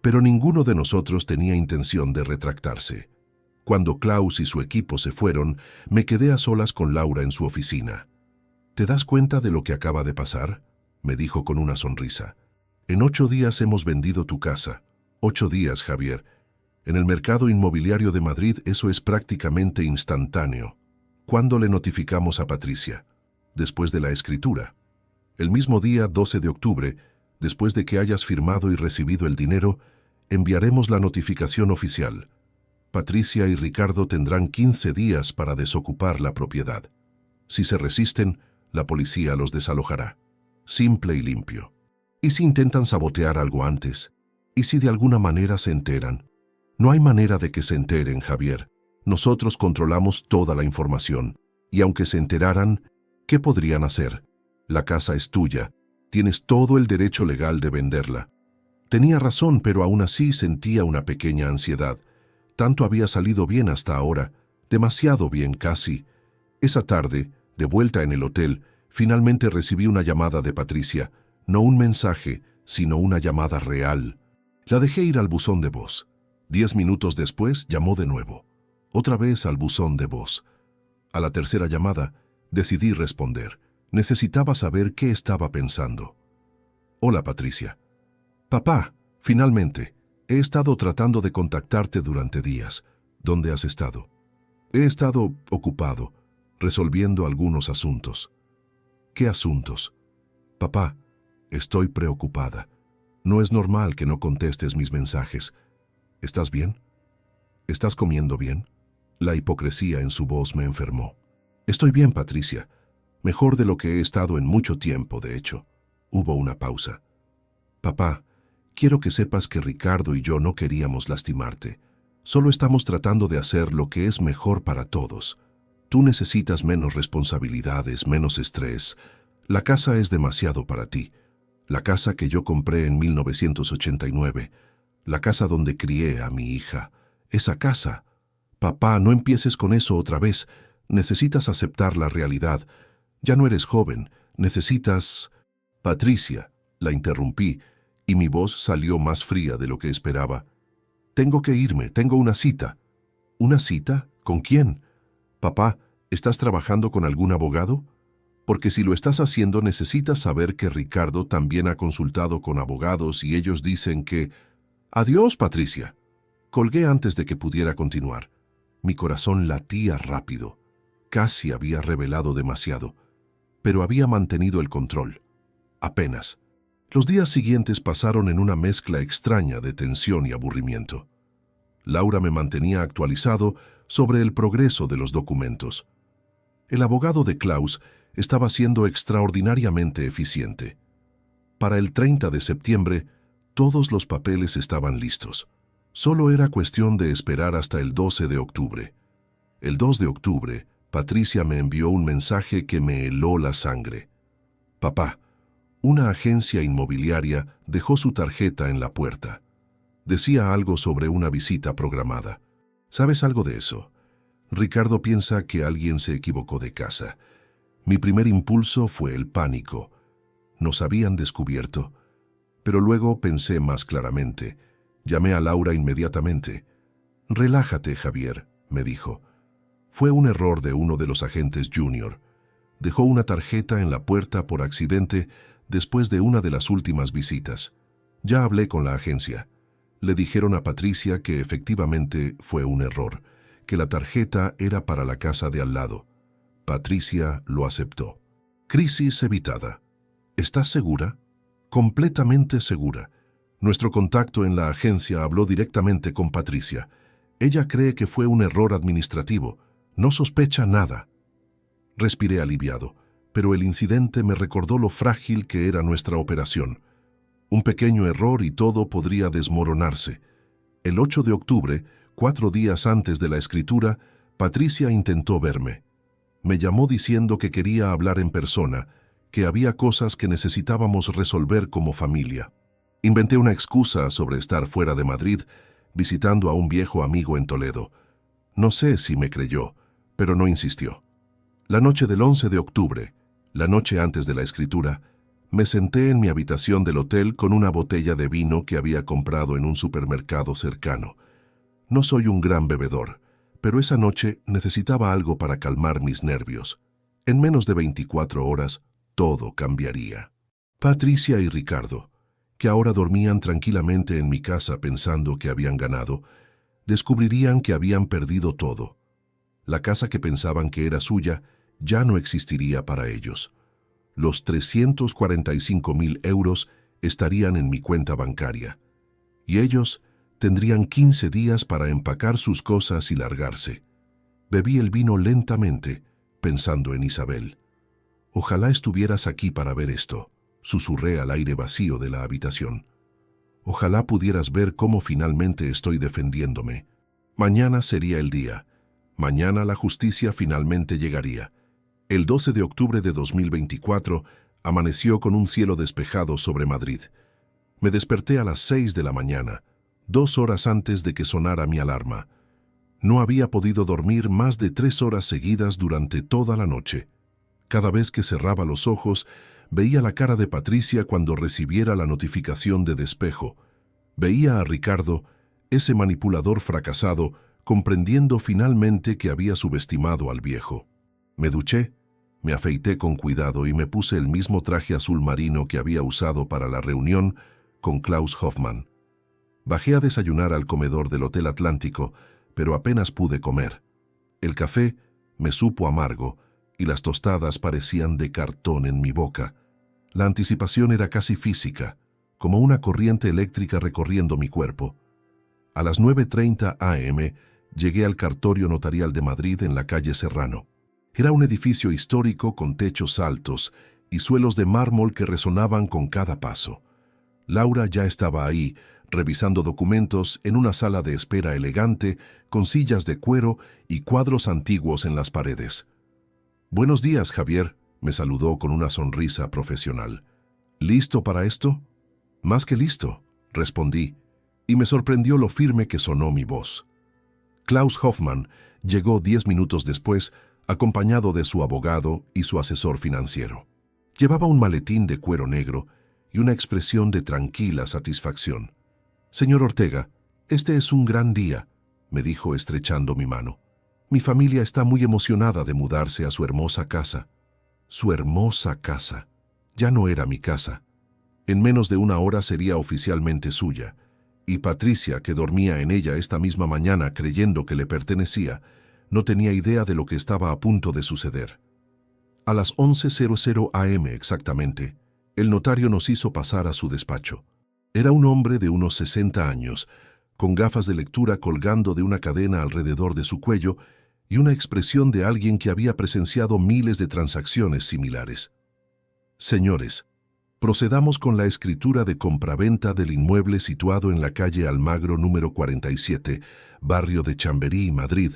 pero ninguno de nosotros tenía intención de retractarse. Cuando Klaus y su equipo se fueron, me quedé a solas con Laura en su oficina. ¿Te das cuenta de lo que acaba de pasar?, me dijo con una sonrisa. En 8 días hemos vendido tu casa. 8 días, Javier. En el mercado inmobiliario de Madrid eso es prácticamente instantáneo. ¿Cuándo le notificamos a Patricia? Después de la escritura. El mismo día, 12 de octubre, después de que hayas firmado y recibido el dinero, enviaremos la notificación oficial. Patricia y Ricardo tendrán 15 días para desocupar la propiedad. Si se resisten, la policía los desalojará. Simple y limpio. ¿Y si intentan sabotear algo antes? ¿Y si de alguna manera se enteran? No hay manera de que se enteren, Javier. Nosotros controlamos toda la información. Y aunque se enteraran, ¿qué podrían hacer? La casa es tuya. Tienes todo el derecho legal de venderla. Tenía razón, pero aún así sentía una pequeña ansiedad. Tanto había salido bien hasta ahora, demasiado bien casi. Esa tarde, de vuelta en el hotel, finalmente recibí una llamada de Patricia. No un mensaje, sino una llamada real. La dejé ir al buzón de voz. 10 minutos después llamó de nuevo. Otra vez al buzón de voz. A la tercera llamada, decidí responder. Necesitaba saber qué estaba pensando. Hola, Patricia. Papá, finalmente. He estado tratando de contactarte durante días. ¿Dónde has estado? He estado ocupado, resolviendo algunos asuntos. ¿Qué asuntos? Papá, estoy preocupada. No es normal que no contestes mis mensajes. ¿Estás bien? ¿Estás comiendo bien? La hipocresía en su voz me enfermó. Estoy bien, Patricia. Mejor de lo que he estado en mucho tiempo, de hecho. Hubo una pausa. Papá, quiero que sepas que Ricardo y yo no queríamos lastimarte. Solo estamos tratando de hacer lo que es mejor para todos. Tú necesitas menos responsabilidades, menos estrés. La casa es demasiado para ti. La casa que yo compré en 1989. La casa donde crié a mi hija. Esa casa. Papá, no empieces con eso otra vez. Necesitas aceptar la realidad. Ya no eres joven. Necesitas... Patricia, la interrumpí, y mi voz salió más fría de lo que esperaba. Tengo que irme, tengo una cita. ¿Una cita? ¿Con quién? Papá, ¿estás trabajando con algún abogado? Porque si lo estás haciendo necesitas saber que Ricardo también ha consultado con abogados y ellos dicen que... Adiós, Patricia. Colgué antes de que pudiera continuar. Mi corazón latía rápido. Casi había revelado demasiado, pero había mantenido el control. Apenas. Los días siguientes pasaron en una mezcla extraña de tensión y aburrimiento. Laura me mantenía actualizado sobre el progreso de los documentos. El abogado de Klaus estaba siendo extraordinariamente eficiente. Para el 30 de septiembre, todos los papeles estaban listos. Solo era cuestión de esperar hasta el 12 de octubre. El 2 de octubre, Patricia me envió un mensaje que me heló la sangre. Papá, una agencia inmobiliaria dejó su tarjeta en la puerta. Decía algo sobre una visita programada. ¿Sabes algo de eso? Ricardo piensa que alguien se equivocó de casa. Mi primer impulso fue el pánico. Nos habían descubierto. Pero luego pensé más claramente. Llamé a Laura inmediatamente. «Relájate, Javier», me dijo. «Fue un error de uno de los agentes junior. Dejó una tarjeta en la puerta por accidente después de una de las últimas visitas. Ya hablé con la agencia. Le dijeron a Patricia que efectivamente fue un error, que la tarjeta era para la casa de al lado. Patricia lo aceptó. Crisis evitada. ¿Estás segura?» «Completamente segura. Nuestro contacto en la agencia habló directamente con Patricia. Ella cree que fue un error administrativo. No sospecha nada». Respiré aliviado, pero el incidente me recordó lo frágil que era nuestra operación. Un pequeño error y todo podría desmoronarse. El 8 de octubre, 4 días antes de la escritura, Patricia intentó verme. Me llamó diciendo que quería hablar en persona, que había cosas que necesitábamos resolver como familia. Inventé una excusa sobre estar fuera de Madrid, visitando a un viejo amigo en Toledo. No sé si me creyó, pero no insistió. La noche del 11 de octubre, la noche antes de la escritura, me senté en mi habitación del hotel con una botella de vino que había comprado en un supermercado cercano. No soy un gran bebedor, pero esa noche necesitaba algo para calmar mis nervios. En menos de 24 horas, todo cambiaría. Patricia y Ricardo, que ahora dormían tranquilamente en mi casa pensando que habían ganado, descubrirían que habían perdido todo. La casa que pensaban que era suya ya no existiría para ellos. Los 345.000 euros estarían en mi cuenta bancaria, y ellos tendrían 15 días para empacar sus cosas y largarse. Bebí el vino lentamente, pensando en Isabel. «Ojalá estuvieras aquí para ver esto», susurré al aire vacío de la habitación. «Ojalá pudieras ver cómo finalmente estoy defendiéndome. Mañana sería el día. Mañana la justicia finalmente llegaría». El 12 de octubre de 2024 amaneció con un cielo despejado sobre Madrid. Me desperté a las 6 de la mañana, 2 horas antes de que sonara mi alarma. No había podido dormir más de 3 horas seguidas durante toda la noche. Cada vez que cerraba los ojos, veía la cara de Patricia cuando recibiera la notificación de despejo. Veía a Ricardo, ese manipulador fracasado, comprendiendo finalmente que había subestimado al viejo. Me duché, me afeité con cuidado y me puse el mismo traje azul marino que había usado para la reunión con Klaus Hoffmann. Bajé a desayunar al comedor del Hotel Atlántico, pero apenas pude comer. El café me supo amargo y las tostadas parecían de cartón en mi boca. La anticipación era casi física, como una corriente eléctrica recorriendo mi cuerpo. A las 9:30 am llegué al Cartorio Notarial de Madrid en la calle Serrano. Era un edificio histórico con techos altos y suelos de mármol que resonaban con cada paso. Laura ya estaba ahí, revisando documentos en una sala de espera elegante, con sillas de cuero y cuadros antiguos en las paredes. «Buenos días, Javier», me saludó con una sonrisa profesional. «¿Listo para esto?» «Más que listo», respondí, y me sorprendió lo firme que sonó mi voz. Klaus Hoffmann llegó 10 minutos después, acompañado de su abogado y su asesor financiero. Llevaba un maletín de cuero negro y una expresión de tranquila satisfacción. «Señor Ortega, este es un gran día», me dijo estrechando mi mano. «Mi familia está muy emocionada de mudarse a su hermosa casa». Su hermosa casa. Ya no era mi casa. En menos de una hora sería oficialmente suya, y Patricia, que dormía en ella esta misma mañana creyendo que le pertenecía, no tenía idea de lo que estaba a punto de suceder. A las 11:00 am exactamente, El notario nos hizo pasar a su despacho. Era un hombre de unos 60 años, con gafas de lectura colgando de una cadena alrededor de su cuello y una expresión de alguien que había presenciado miles de transacciones similares. Señores, procedamos con la escritura de compraventa del inmueble situado en la calle Almagro número 47, barrio de Chamberí, Madrid,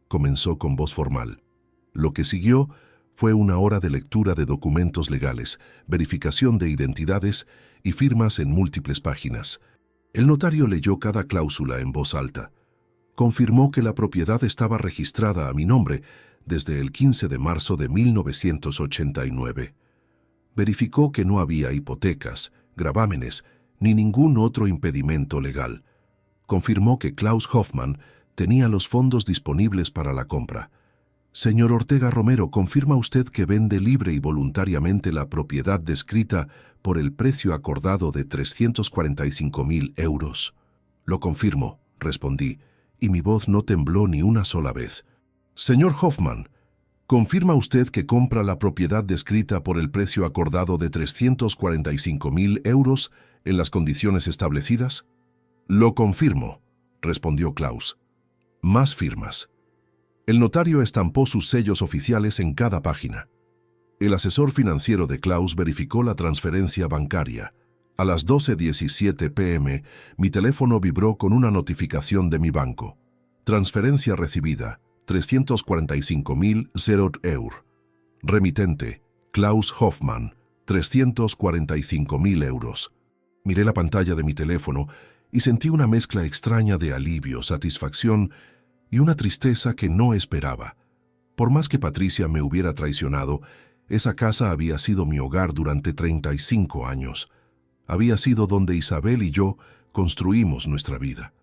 comenzó con voz formal. Lo que siguió fue una hora de lectura de documentos legales, verificación de identidades y firmas en múltiples páginas. El notario leyó cada cláusula en voz alta. Confirmó que la propiedad estaba registrada a mi nombre desde el 15 de marzo de 1989. Verificó que no había hipotecas, gravámenes, ni ningún otro impedimento legal. Confirmó que Klaus Hoffmann tenía los fondos disponibles para la compra. Señor Ortega Romero, ¿confirma usted que vende libre y voluntariamente la propiedad descrita por el precio acordado de 345.000 euros? Lo confirmo, respondí, y mi voz no tembló ni una sola vez. Señor Hoffmann, ¿confirma usted que compra la propiedad descrita por el precio acordado de 345.000 euros en las condiciones establecidas? Lo confirmo, respondió Klaus. Más firmas. El notario estampó sus sellos oficiales en cada página. El asesor financiero de Klaus verificó la transferencia bancaria. A las 12:17 p.m., mi teléfono vibró con una notificación de mi banco. Transferencia recibida, 345.000 €. Remitente, Klaus Hoffmann, 345.000 euros. Miré la pantalla de mi teléfono y sentí una mezcla extraña de alivio, satisfacción y una tristeza que no esperaba. Por más que Patricia me hubiera traicionado, esa casa había sido mi hogar durante 35 años. Había sido donde Isabel y yo construimos nuestra vida.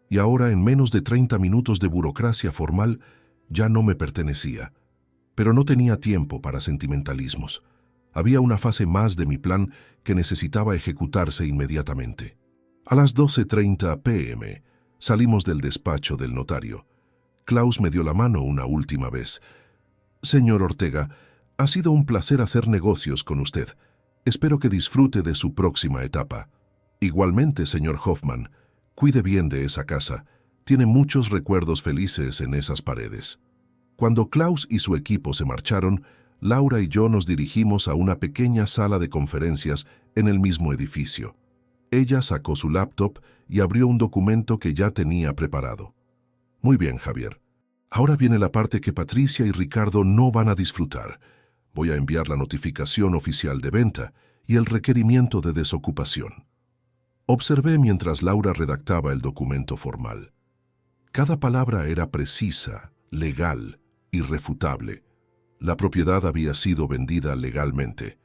Y ahora, en menos de 30 minutos de burocracia formal, ya no me pertenecía. Pero no tenía tiempo para sentimentalismos. Había una fase más de mi plan que necesitaba ejecutarse inmediatamente. A las 12:30 p.m. salimos del despacho del notario. Klaus me dio la mano una última vez. Señor Ortega, ha sido un placer hacer negocios con usted. Espero que disfrute de su próxima etapa. Igualmente, señor Hoffmann, cuide bien de esa casa. Tiene muchos recuerdos felices en esas paredes. Cuando Klaus y su equipo se marcharon, Laura y yo nos dirigimos a una pequeña sala de conferencias en el mismo edificio. Ella sacó su laptop y abrió un documento que ya tenía preparado. Muy bien, Javier. Ahora viene la parte que Patricia y Ricardo no van a disfrutar. Voy a enviar la notificación oficial de venta y el requerimiento de desocupación. Observé mientras Laura redactaba el documento formal. Cada palabra era precisa, legal, irrefutable. La propiedad había sido vendida legalmente.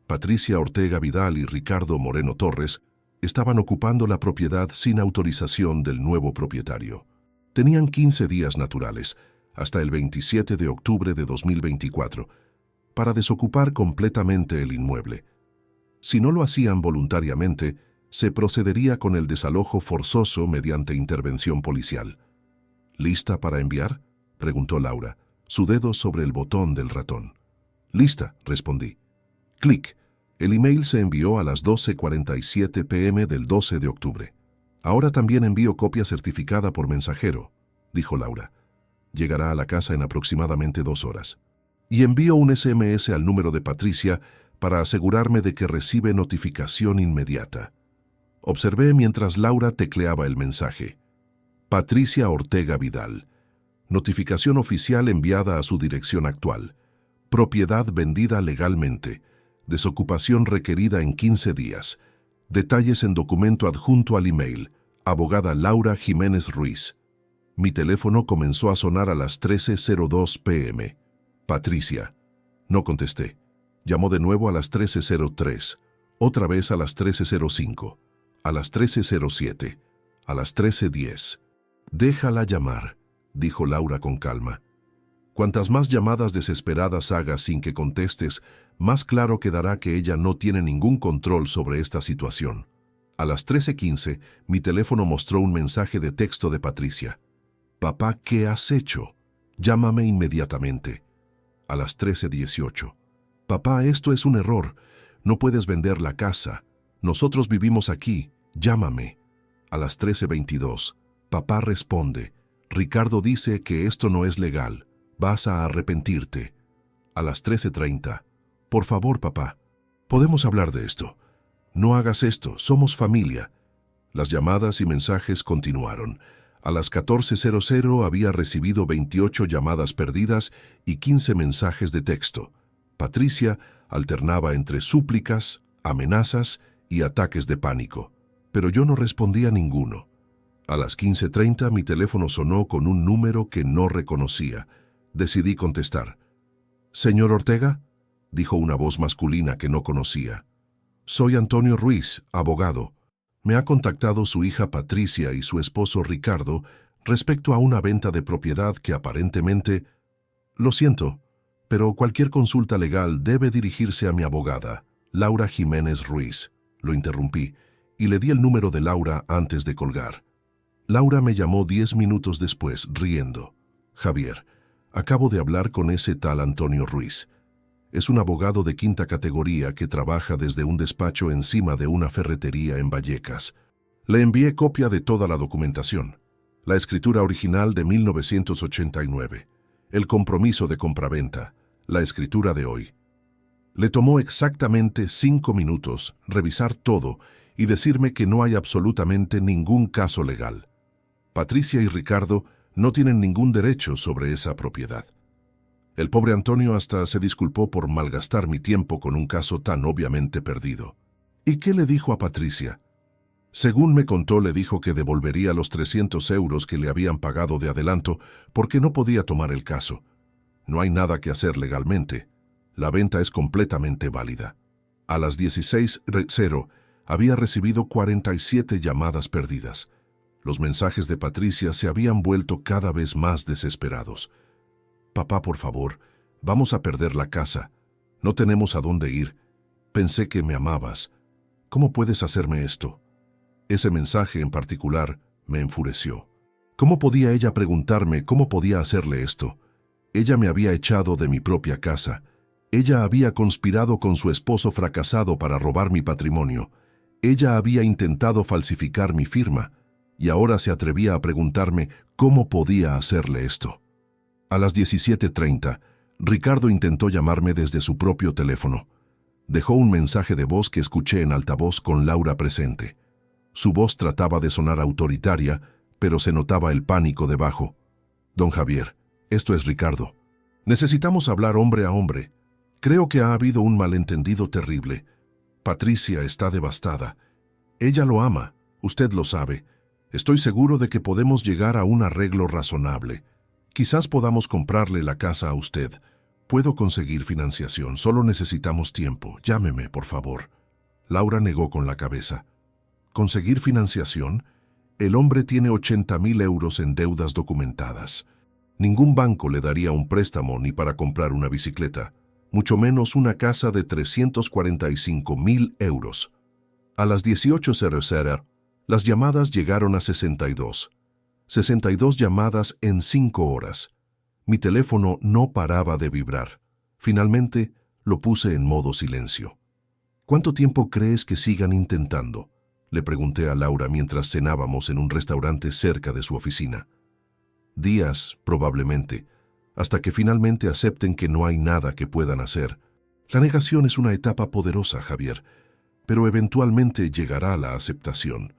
Patricia Ortega Vidal y Ricardo Moreno Torres estaban ocupando la propiedad sin autorización del nuevo propietario. Tenían 15 días naturales, hasta el 27 de octubre de 2024, para desocupar completamente el inmueble. Si no lo hacían voluntariamente, se procedería con el desalojo forzoso mediante intervención policial. ¿Lista para enviar?, preguntó Laura, su dedo sobre el botón del ratón. Lista, respondí. Clic. El email se envió a las 12:47 p.m. del 12 de octubre. Ahora también envío copia certificada por mensajero, dijo Laura. Llegará a la casa en aproximadamente 2 horas. Y envío un SMS al número de Patricia para asegurarme de que recibe notificación inmediata. Observé mientras Laura tecleaba el mensaje. Patricia Ortega Vidal. Notificación oficial enviada a su dirección actual. Propiedad vendida legalmente. Desocupación requerida en 15 días. Detalles en documento adjunto al email. Abogada Laura Jiménez Ruiz. Mi teléfono comenzó a sonar a las 13:02 p.m. Patricia. No contesté. Llamó de nuevo a las 13:03. Otra vez a las 13:05. A las 13:07. A las 13:10. Déjala llamar, dijo Laura con calma. Cuantas más llamadas desesperadas hagas sin que contestes, más claro quedará que ella no tiene ningún control sobre esta situación. A las 13:15, mi teléfono mostró un mensaje de texto de Patricia. Papá, ¿qué has hecho? Llámame inmediatamente. A las 13:18. Papá, esto es un error. no puedes vender la casa. Nosotros vivimos aquí, llámame. A las 13:22, papá responde, Ricardo dice que esto no es legal, vas a arrepentirte. A las 13:30, por favor, papá, podemos hablar de esto. No hagas esto, somos familia. Las llamadas y mensajes continuaron. A las 14:00 había recibido 28 llamadas perdidas y 15 mensajes de texto. Patricia alternaba entre súplicas, amenazas y ataques de pánico, pero yo no respondía a ninguno. A las 15:30 mi teléfono sonó con un número que no reconocía. Decidí contestar. «¿Señor Ortega?», dijo una voz masculina que no conocía. «Soy Antonio Ruiz, abogado. Me ha contactado su hija Patricia y su esposo Ricardo respecto a una venta de propiedad que aparentemente... Lo siento, pero cualquier consulta legal debe dirigirse a mi abogada, Laura Jiménez Ruiz». Lo interrumpí y le di el número de Laura antes de colgar. Laura me llamó 10 minutos después, riendo. «Javier, acabo de hablar con ese tal Antonio Ruiz. Es un abogado de 5ª categoría que trabaja desde un despacho encima de una ferretería en Vallecas. Le envié copia de toda la documentación, la escritura original de 1989, el compromiso de compraventa, la escritura de hoy. Le tomó exactamente 5 minutos revisar todo y decirme que no hay absolutamente ningún caso legal. Patricia y Ricardo no tienen ningún derecho sobre esa propiedad. El pobre Antonio hasta se disculpó por malgastar mi tiempo con un caso tan obviamente perdido. ¿Y qué le dijo a Patricia? Según me contó, le dijo que devolvería los 300 euros que le habían pagado de adelanto porque no podía tomar el caso. No hay nada que hacer legalmente. La venta es completamente válida. A las 16:00 había recibido 47 llamadas perdidas. Los mensajes de Patricia se habían vuelto cada vez más desesperados. «Papá, por favor, vamos a perder la casa. No tenemos a dónde ir. Pensé que me amabas. ¿Cómo puedes hacerme esto?». Ese mensaje en particular me enfureció. ¿Cómo podía ella preguntarme cómo podía hacerle esto? Ella me había echado de mi propia casa. Ella había conspirado con su esposo fracasado para robar mi patrimonio. Ella había intentado falsificar mi firma. Y ahora se atrevía a preguntarme cómo podía hacerle esto. A las 17:30, Ricardo intentó llamarme desde su propio teléfono. Dejó un mensaje de voz que escuché en altavoz con Laura presente. Su voz trataba de sonar autoritaria, pero se notaba el pánico debajo. «Don Javier, esto es Ricardo. Necesitamos hablar hombre a hombre. Creo que ha habido un malentendido terrible. Patricia está devastada. Ella lo ama, usted lo sabe. Estoy seguro de que podemos llegar a un arreglo razonable. Quizás podamos comprarle la casa a usted. Puedo conseguir financiación, solo necesitamos tiempo. Llámeme, por favor». Laura negó con la cabeza. ¿Conseguir financiación? El hombre tiene 80.000 euros en deudas documentadas. Ningún banco le daría un préstamo ni para comprar una bicicleta, mucho menos una casa de 345.000 euros. A las 18:00, las llamadas llegaron a 62. 62 llamadas en 5 horas. Mi teléfono no paraba de vibrar. Finalmente, lo puse en modo silencio. «¿Cuánto tiempo crees que sigan intentando?», le pregunté a Laura mientras cenábamos en un restaurante cerca de su oficina. «Días, probablemente, hasta que finalmente acepten que no hay nada que puedan hacer. La negación es una etapa poderosa, Javier, pero eventualmente llegará la aceptación».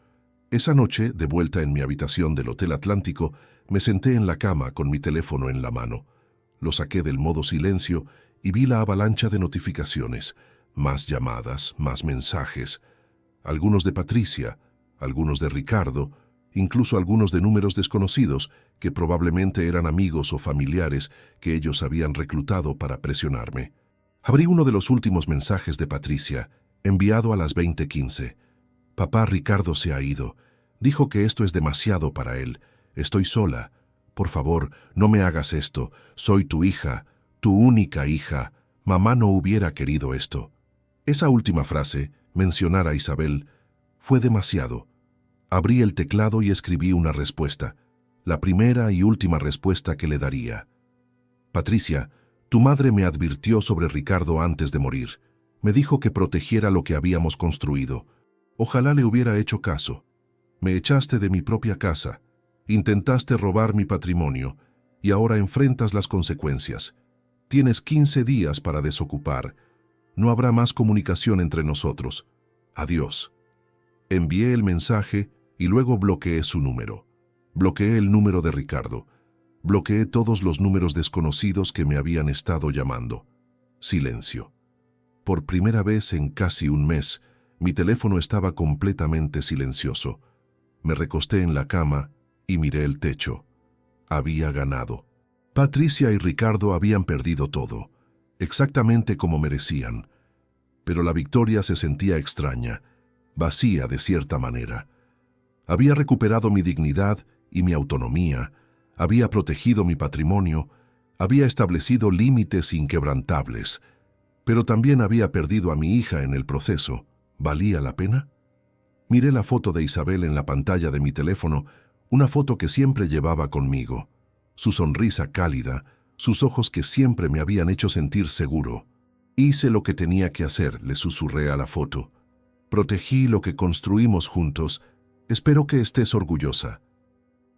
Esa noche, de vuelta en mi habitación del Hotel Atlántico, me senté en la cama con mi teléfono en la mano. Lo saqué del modo silencio y vi la avalancha de notificaciones. Más llamadas, más mensajes. Algunos de Patricia, algunos de Ricardo, incluso algunos de números desconocidos que probablemente eran amigos o familiares que ellos habían reclutado para presionarme. Abrí uno de los últimos mensajes de Patricia, enviado a las 20:15. «Papá, Ricardo se ha ido. Dijo que esto es demasiado para él. Estoy sola. Por favor, no me hagas esto. Soy tu hija, tu única hija. Mamá no hubiera querido esto». Esa última frase, mencionar a Isabel, fue demasiado. Abrí el teclado y escribí una respuesta, la primera y última respuesta que le daría. «Patricia, tu madre me advirtió sobre Ricardo antes de morir. Me dijo que protegiera lo que habíamos construido. Ojalá le hubiera hecho caso. Me echaste de mi propia casa, intentaste robar mi patrimonio y ahora enfrentas las consecuencias. Tienes 15 días para desocupar. No habrá más comunicación entre nosotros. Adiós. Envié el mensaje y luego bloqueé su número. Bloqueé el número de Ricardo. Bloqueé todos los números desconocidos que me habían estado llamando. Silencio. Por primera vez en casi un mes, mi teléfono estaba completamente silencioso. Me recosté en la cama y miré el techo. Había ganado. Patricia y Ricardo habían perdido todo, exactamente como merecían. Pero la victoria se sentía extraña, vacía de cierta manera. Había recuperado mi dignidad y mi autonomía, había protegido mi patrimonio, había establecido límites inquebrantables, pero también había perdido a mi hija en el proceso. ¿Valía la pena? Miré la foto de Isabel en la pantalla de mi teléfono, una foto que siempre llevaba conmigo. Su sonrisa cálida, sus ojos que siempre me habían hecho sentir seguro. Hice lo que tenía que hacer, le susurré a la foto. Protegí lo que construimos juntos. Espero que estés orgullosa.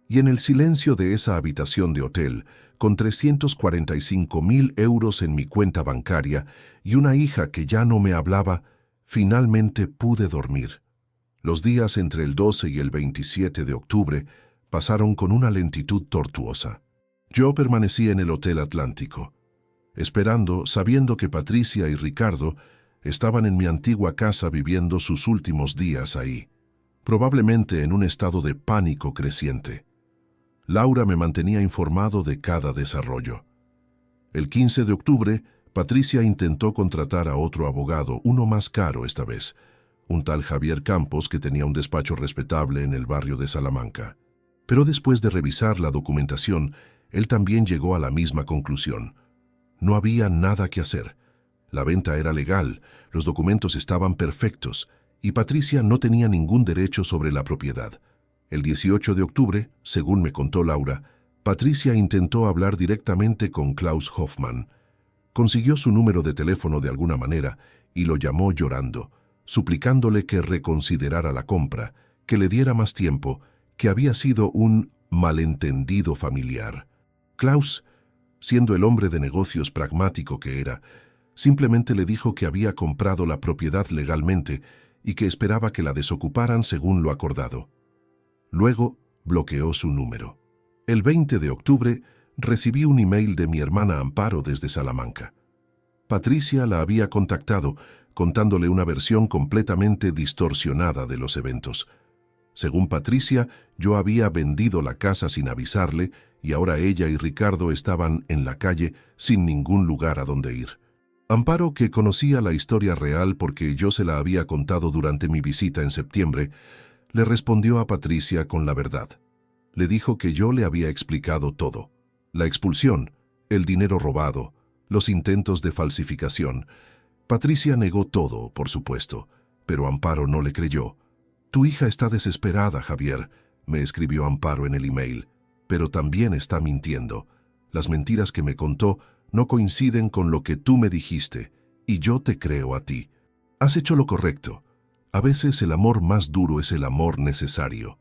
Y en el silencio de esa habitación de hotel, con 345.000 euros en mi cuenta bancaria y una hija que ya no me hablaba, finalmente pude dormir. Los días entre el 12 y el 27 de octubre pasaron con una lentitud tortuosa. Yo permanecí en el Hotel Atlántico, esperando, sabiendo que Patricia y Ricardo estaban en mi antigua casa viviendo sus últimos días ahí, probablemente en un estado de pánico creciente. Laura me mantenía informado de cada desarrollo. El 15 de octubre, Patricia intentó contratar a otro abogado, uno más caro esta vez, un tal Javier Campos que tenía un despacho respetable en el barrio de Salamanca. Pero después de revisar la documentación, él también llegó a la misma conclusión. No había nada que hacer. La venta era legal, los documentos estaban perfectos y Patricia no tenía ningún derecho sobre la propiedad. El 18 de octubre, según me contó Laura, Patricia intentó hablar directamente con Klaus Hoffmann. Consiguió su número de teléfono de alguna manera y lo llamó llorando, suplicándole que reconsiderara la compra, que le diera más tiempo, que había sido un malentendido familiar. Klaus, siendo el hombre de negocios pragmático que era, simplemente le dijo que había comprado la propiedad legalmente y que esperaba que la desocuparan según lo acordado. Luego bloqueó su número. El 20 de octubre recibí un email de mi hermana Amparo desde Salamanca. Patricia la había contactado contándole una versión completamente distorsionada de los eventos. Según Patricia, yo había vendido la casa sin avisarle y ahora ella y Ricardo estaban en la calle sin ningún lugar a donde ir. Amparo, que conocía la historia real porque yo se la había contado durante mi visita en septiembre, le respondió a Patricia con la verdad. Le dijo que yo le había explicado todo. La expulsión, el dinero robado, los intentos de falsificación. Patricia negó todo, por supuesto, pero Amparo no le creyó. «Tu hija está desesperada, Javier», me escribió Amparo en el email, «pero también está mintiendo. Las mentiras que me contó no coinciden con lo que tú me dijiste, y yo te creo a ti. Has hecho lo correcto. A veces el amor más duro es el amor necesario».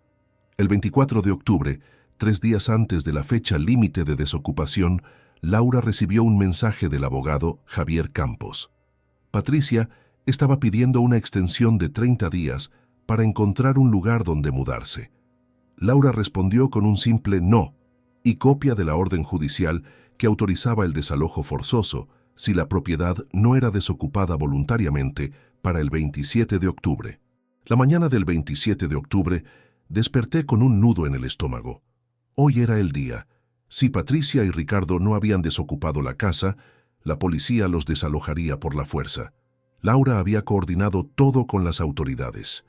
El 24 de octubre, 3 días antes de la fecha límite de desocupación, Laura recibió un mensaje del abogado Javier Campos. Patricia estaba pidiendo una extensión de 30 días para encontrar un lugar donde mudarse. Laura respondió con un simple no y copia de la orden judicial que autorizaba el desalojo forzoso si la propiedad no era desocupada voluntariamente para el 27 de octubre. La mañana del 27 de octubre desperté con un nudo en el estómago. Hoy era el día. Si Patricia y Ricardo no habían desocupado la casa, la policía los desalojaría por la fuerza. Laura había coordinado todo con las autoridades.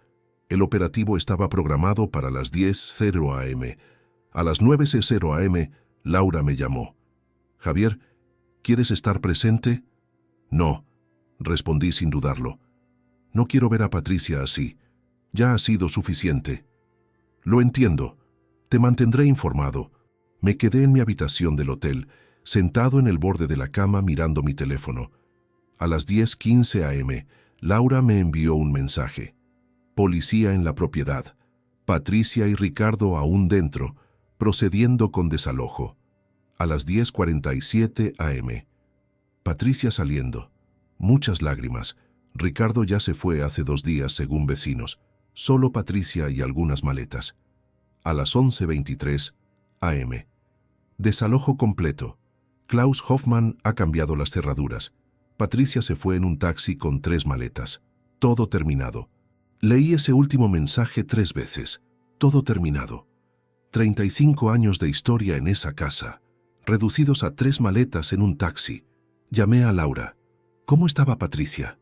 El operativo estaba programado para las 10:00 a.m. A las 9:00 a.m., Laura me llamó. «Javier, ¿quieres estar presente?» «No», respondí sin dudarlo. «No quiero ver a Patricia así. Ya ha sido suficiente». «Lo entiendo. Te mantendré informado». Me quedé en mi habitación del hotel, sentado en el borde de la cama mirando mi teléfono. A las 10:15 a.m., Laura me envió un mensaje. Policía en la propiedad. Patricia y Ricardo aún dentro, procediendo con desalojo. A las 10:47 a.m. Patricia saliendo. Muchas lágrimas. Ricardo ya se fue hace 2 días, según vecinos. Solo Patricia y algunas maletas. A las 11:23 a.m. Desalojo completo. Klaus Hoffmann ha cambiado las cerraduras. Patricia se fue en un taxi con 3 maletas. Todo terminado. Leí ese último mensaje 3 veces. Todo terminado. 35 años de historia en esa casa, reducidos a 3 maletas en un taxi. Llamé a Laura. ¿Cómo estaba Patricia?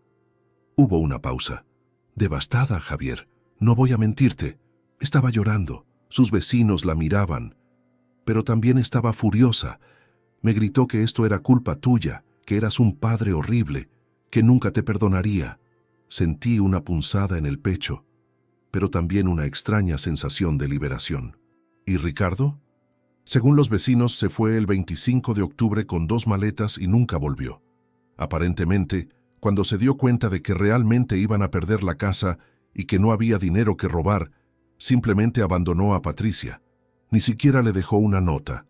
Hubo una pausa. Devastada, Javier. No voy a mentirte. Estaba llorando. Sus vecinos la miraban. Pero también estaba furiosa. Me gritó que esto era culpa tuya, que eras un padre horrible, que nunca te perdonaría. Sentí una punzada en el pecho, pero también una extraña sensación de liberación. ¿Y Ricardo? Según los vecinos, se fue el 25 de octubre con 2 maletas y nunca volvió. Aparentemente, cuando se dio cuenta de que realmente iban a perder la casa y que no había dinero que robar, simplemente abandonó a Patricia. Ni siquiera le dejó una nota.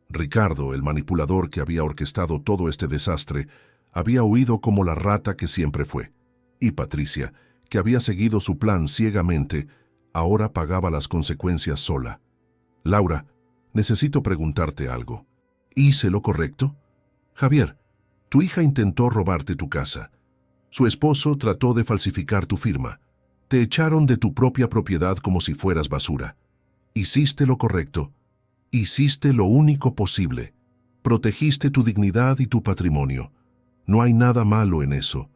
Ricardo, el manipulador que había orquestado todo este desastre, había huido como la rata que siempre fue. Y Patricia, que había seguido su plan ciegamente, ahora pagaba las consecuencias sola. Laura, necesito preguntarte algo. ¿Hice lo correcto? Javier, tu hija intentó robarte tu casa. Su esposo trató de falsificar tu firma. Te echaron de tu propia propiedad como si fueras basura. Hiciste lo correcto. Hiciste lo único posible. Protegiste tu dignidad y tu patrimonio. No hay nada malo en eso.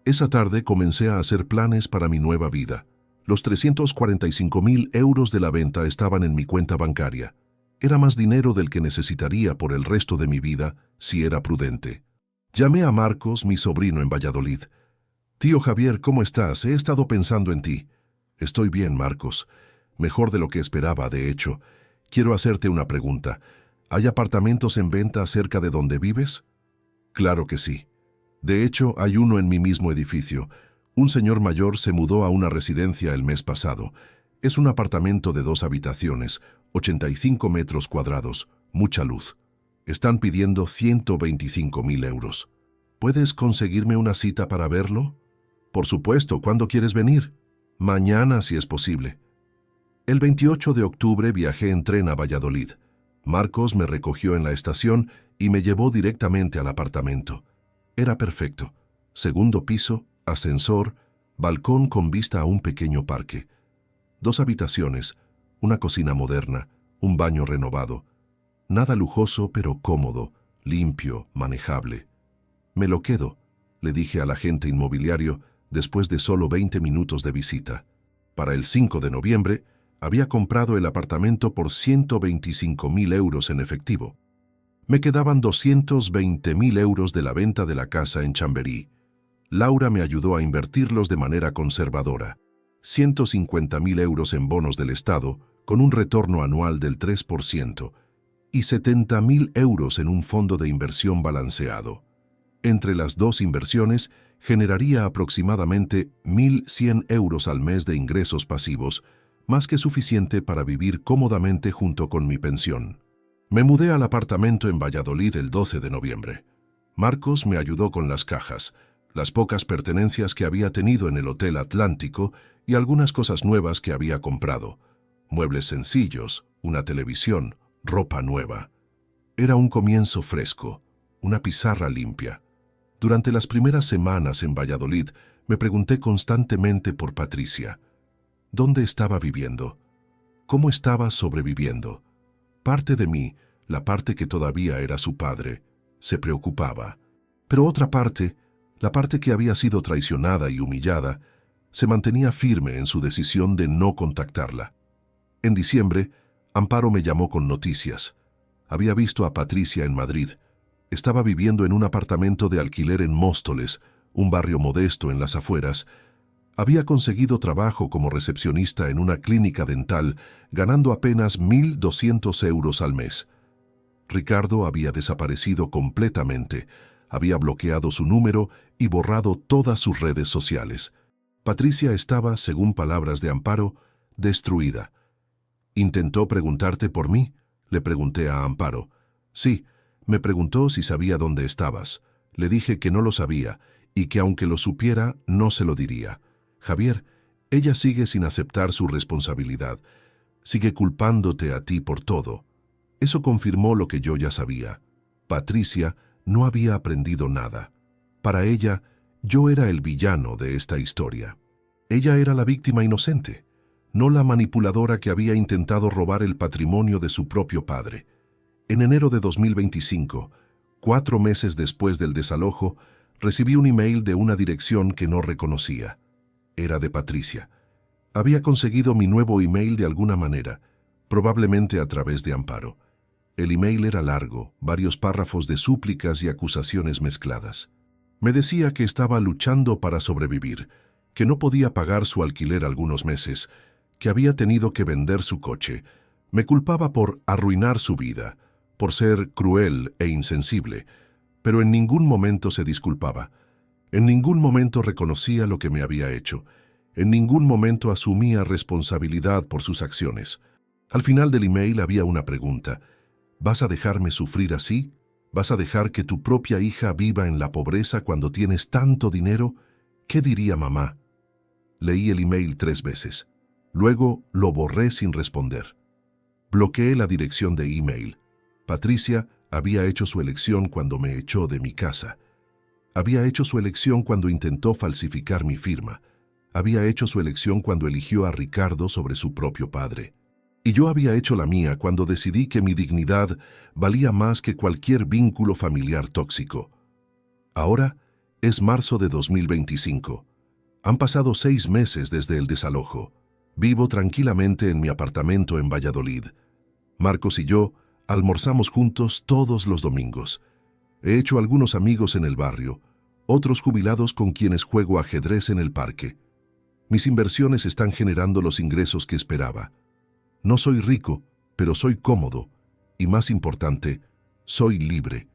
Esa tarde comencé a hacer planes para mi nueva vida. Los 345.000 euros de la venta estaban en mi cuenta bancaria. Era más dinero del que necesitaría por el resto de mi vida si era prudente. Llamé a Marcos, mi sobrino, en Valladolid. Tío Javier, ¿cómo estás? He estado pensando en ti. Estoy bien, Marcos. Mejor de lo que esperaba, de hecho. Quiero hacerte una pregunta. ¿Hay apartamentos en venta cerca de donde vives? Claro que sí. De hecho, hay uno en mi mismo edificio. Un señor mayor se mudó a una residencia el mes pasado. Es un apartamento de 2 habitaciones, 85 metros cuadrados, mucha luz. Están pidiendo 125.000 euros. ¿Puedes conseguirme una cita para verlo? Por supuesto, ¿cuándo quieres venir? Mañana, si es posible. El 28 de octubre viajé en tren a Valladolid. Marcos me recogió en la estación y me llevó directamente al apartamento. Era perfecto. 2º piso, ascensor, balcón con vista a un pequeño parque. 2 habitaciones, una cocina moderna, un baño renovado. Nada lujoso, pero cómodo, limpio, manejable. Me lo quedo, le dije al agente inmobiliario después de solo 20 minutos de visita. Para el 5 de noviembre, había comprado el apartamento por 125.000 euros en efectivo. Me quedaban 220.000 euros de la venta de la casa en Chamberí. Laura me ayudó a invertirlos de manera conservadora. 150.000 euros en bonos del Estado, con un retorno anual del 3%, y 70.000 euros en un fondo de inversión balanceado. Entre las 2 inversiones, generaría aproximadamente 1.100 euros al mes de ingresos pasivos, más que suficiente para vivir cómodamente junto con mi pensión. Me mudé al apartamento en Valladolid el 12 de noviembre. Marcos me ayudó con las cajas, las pocas pertenencias que había tenido en el Hotel Atlántico y algunas cosas nuevas que había comprado. Muebles sencillos, una televisión, ropa nueva. Era un comienzo fresco, una pizarra limpia. Durante las primeras semanas en Valladolid me pregunté constantemente por Patricia. ¿Dónde estaba viviendo? ¿Cómo estaba sobreviviendo? Parte de mí, la parte que todavía era su padre, se preocupaba. Pero otra parte, la parte que había sido traicionada y humillada, se mantenía firme en su decisión de no contactarla. En diciembre, Amparo me llamó con noticias. Había visto a Patricia en Madrid. Estaba viviendo en un apartamento de alquiler en Móstoles, un barrio modesto en las afueras. Había conseguido trabajo como recepcionista en una clínica dental, ganando apenas 1.200 euros al mes. Ricardo había desaparecido completamente. había bloqueado su número y borrado todas sus redes sociales. Patricia estaba, según palabras de Amparo, destruida. «¿Intentó preguntarte por mí?», le pregunté a Amparo. «Sí, me preguntó si sabía dónde estabas. Le dije que no lo sabía y que aunque lo supiera, no se lo diría. Javier, ella sigue sin aceptar su responsabilidad. Sigue culpándote a ti por todo». Eso confirmó lo que yo ya sabía. Patricia no había aprendido nada. Para ella, yo era el villano de esta historia. Ella era la víctima inocente, no la manipuladora que había intentado robar el patrimonio de su propio padre. En enero de 2025, 4 meses después del desalojo, recibí un email de una dirección que no reconocía. Era de Patricia. Había conseguido mi nuevo email de alguna manera, probablemente a través de Amparo. El email era largo, varios párrafos de súplicas y acusaciones mezcladas. Me decía que estaba luchando para sobrevivir, que no podía pagar su alquiler algunos meses, que había tenido que vender su coche. Me culpaba por arruinar su vida, por ser cruel e insensible, pero en ningún momento se disculpaba. En ningún momento reconocía lo que me había hecho. En ningún momento asumía responsabilidad por sus acciones. Al final del email había una pregunta. ¿Vas a dejarme sufrir así? ¿Vas a dejar que tu propia hija viva en la pobreza cuando tienes tanto dinero? ¿Qué diría mamá? Leí el email 3 veces. Luego lo borré sin responder. Bloqueé la dirección de email. Patricia había hecho su elección cuando me echó de mi casa. Había hecho su elección cuando intentó falsificar mi firma. Había hecho su elección cuando eligió a Ricardo sobre su propio padre. Y yo había hecho la mía cuando decidí que mi dignidad valía más que cualquier vínculo familiar tóxico. Ahora es marzo de 2025. Han pasado 6 meses desde el desalojo. Vivo tranquilamente en mi apartamento en Valladolid. Marcos y yo almorzamos juntos todos los domingos. He hecho algunos amigos en el barrio, otros jubilados con quienes juego ajedrez en el parque. Mis inversiones están generando los ingresos que esperaba. No soy rico, pero soy cómodo. Y más importante, soy libre.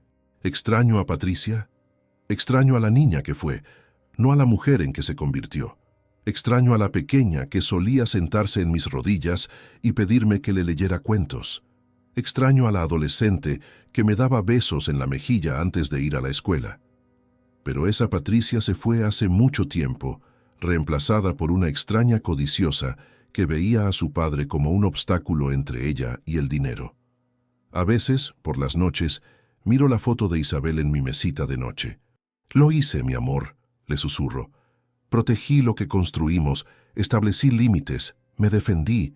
¿Extraño a Patricia? Extraño a la niña que fue, no a la mujer en que se convirtió. Extraño a la pequeña que solía sentarse en mis rodillas y pedirme que le leyera cuentos. Extraño a la adolescente que me daba besos en la mejilla antes de ir a la escuela. Pero esa Patricia se fue hace mucho tiempo, reemplazada por una extraña codiciosa que veía a su padre como un obstáculo entre ella y el dinero. A veces, por las noches, miro la foto de Isabel en mi mesita de noche. «Lo hice, mi amor», le susurro. «Protegí lo que construimos, establecí límites, me defendí».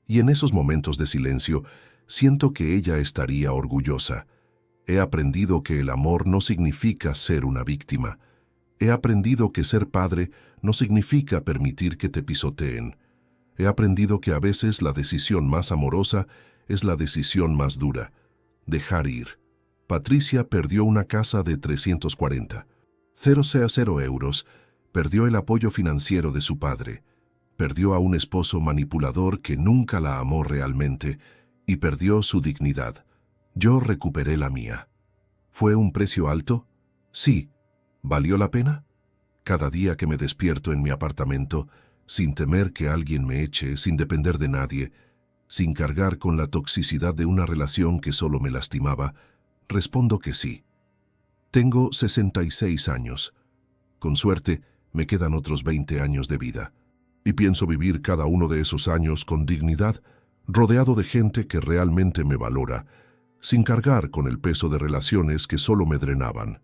Y en esos momentos de silencio, siento que ella estaría orgullosa. He aprendido que el amor no significa ser una víctima. He aprendido que ser padre no significa permitir que te pisoteen. He aprendido que a veces la decisión más amorosa es la decisión más dura. Dejar ir. Patricia perdió una casa de 340. 0 euros. Perdió el apoyo financiero de su padre. Perdió a un esposo manipulador que nunca la amó realmente y perdió su dignidad. Yo recuperé la mía. ¿Fue un precio alto? Sí. ¿Valió la pena? Cada día que me despierto en mi apartamento, sin temer que alguien me eche, sin depender de nadie, sin cargar con la toxicidad de una relación que solo me lastimaba, respondo que sí. Tengo 66 años. Con suerte, me quedan otros 20 años de vida. Y pienso vivir cada uno de esos años con dignidad, rodeado de gente que realmente me valora, sin cargar con el peso de relaciones que solo me drenaban.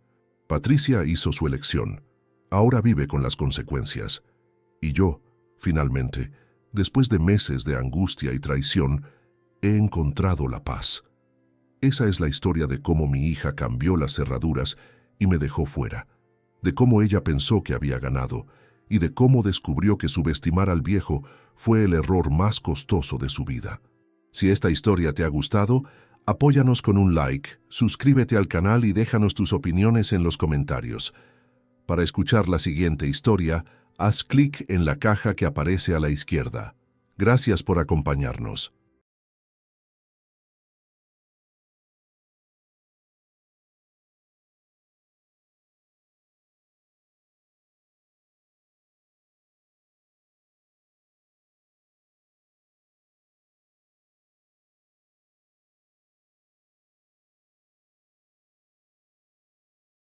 Patricia hizo su elección. Ahora vive con las consecuencias. Y yo, finalmente, después de meses de angustia y traición, he encontrado la paz. Esa es la historia de cómo mi hija cambió las cerraduras y me dejó fuera, de cómo ella pensó que había ganado y de cómo descubrió que subestimar al viejo fue el error más costoso de su vida. Si esta historia te ha gustado, apóyanos con un like, suscríbete al canal y déjanos tus opiniones en los comentarios. Para escuchar la siguiente historia, haz clic en la caja que aparece a la izquierda. Gracias por acompañarnos.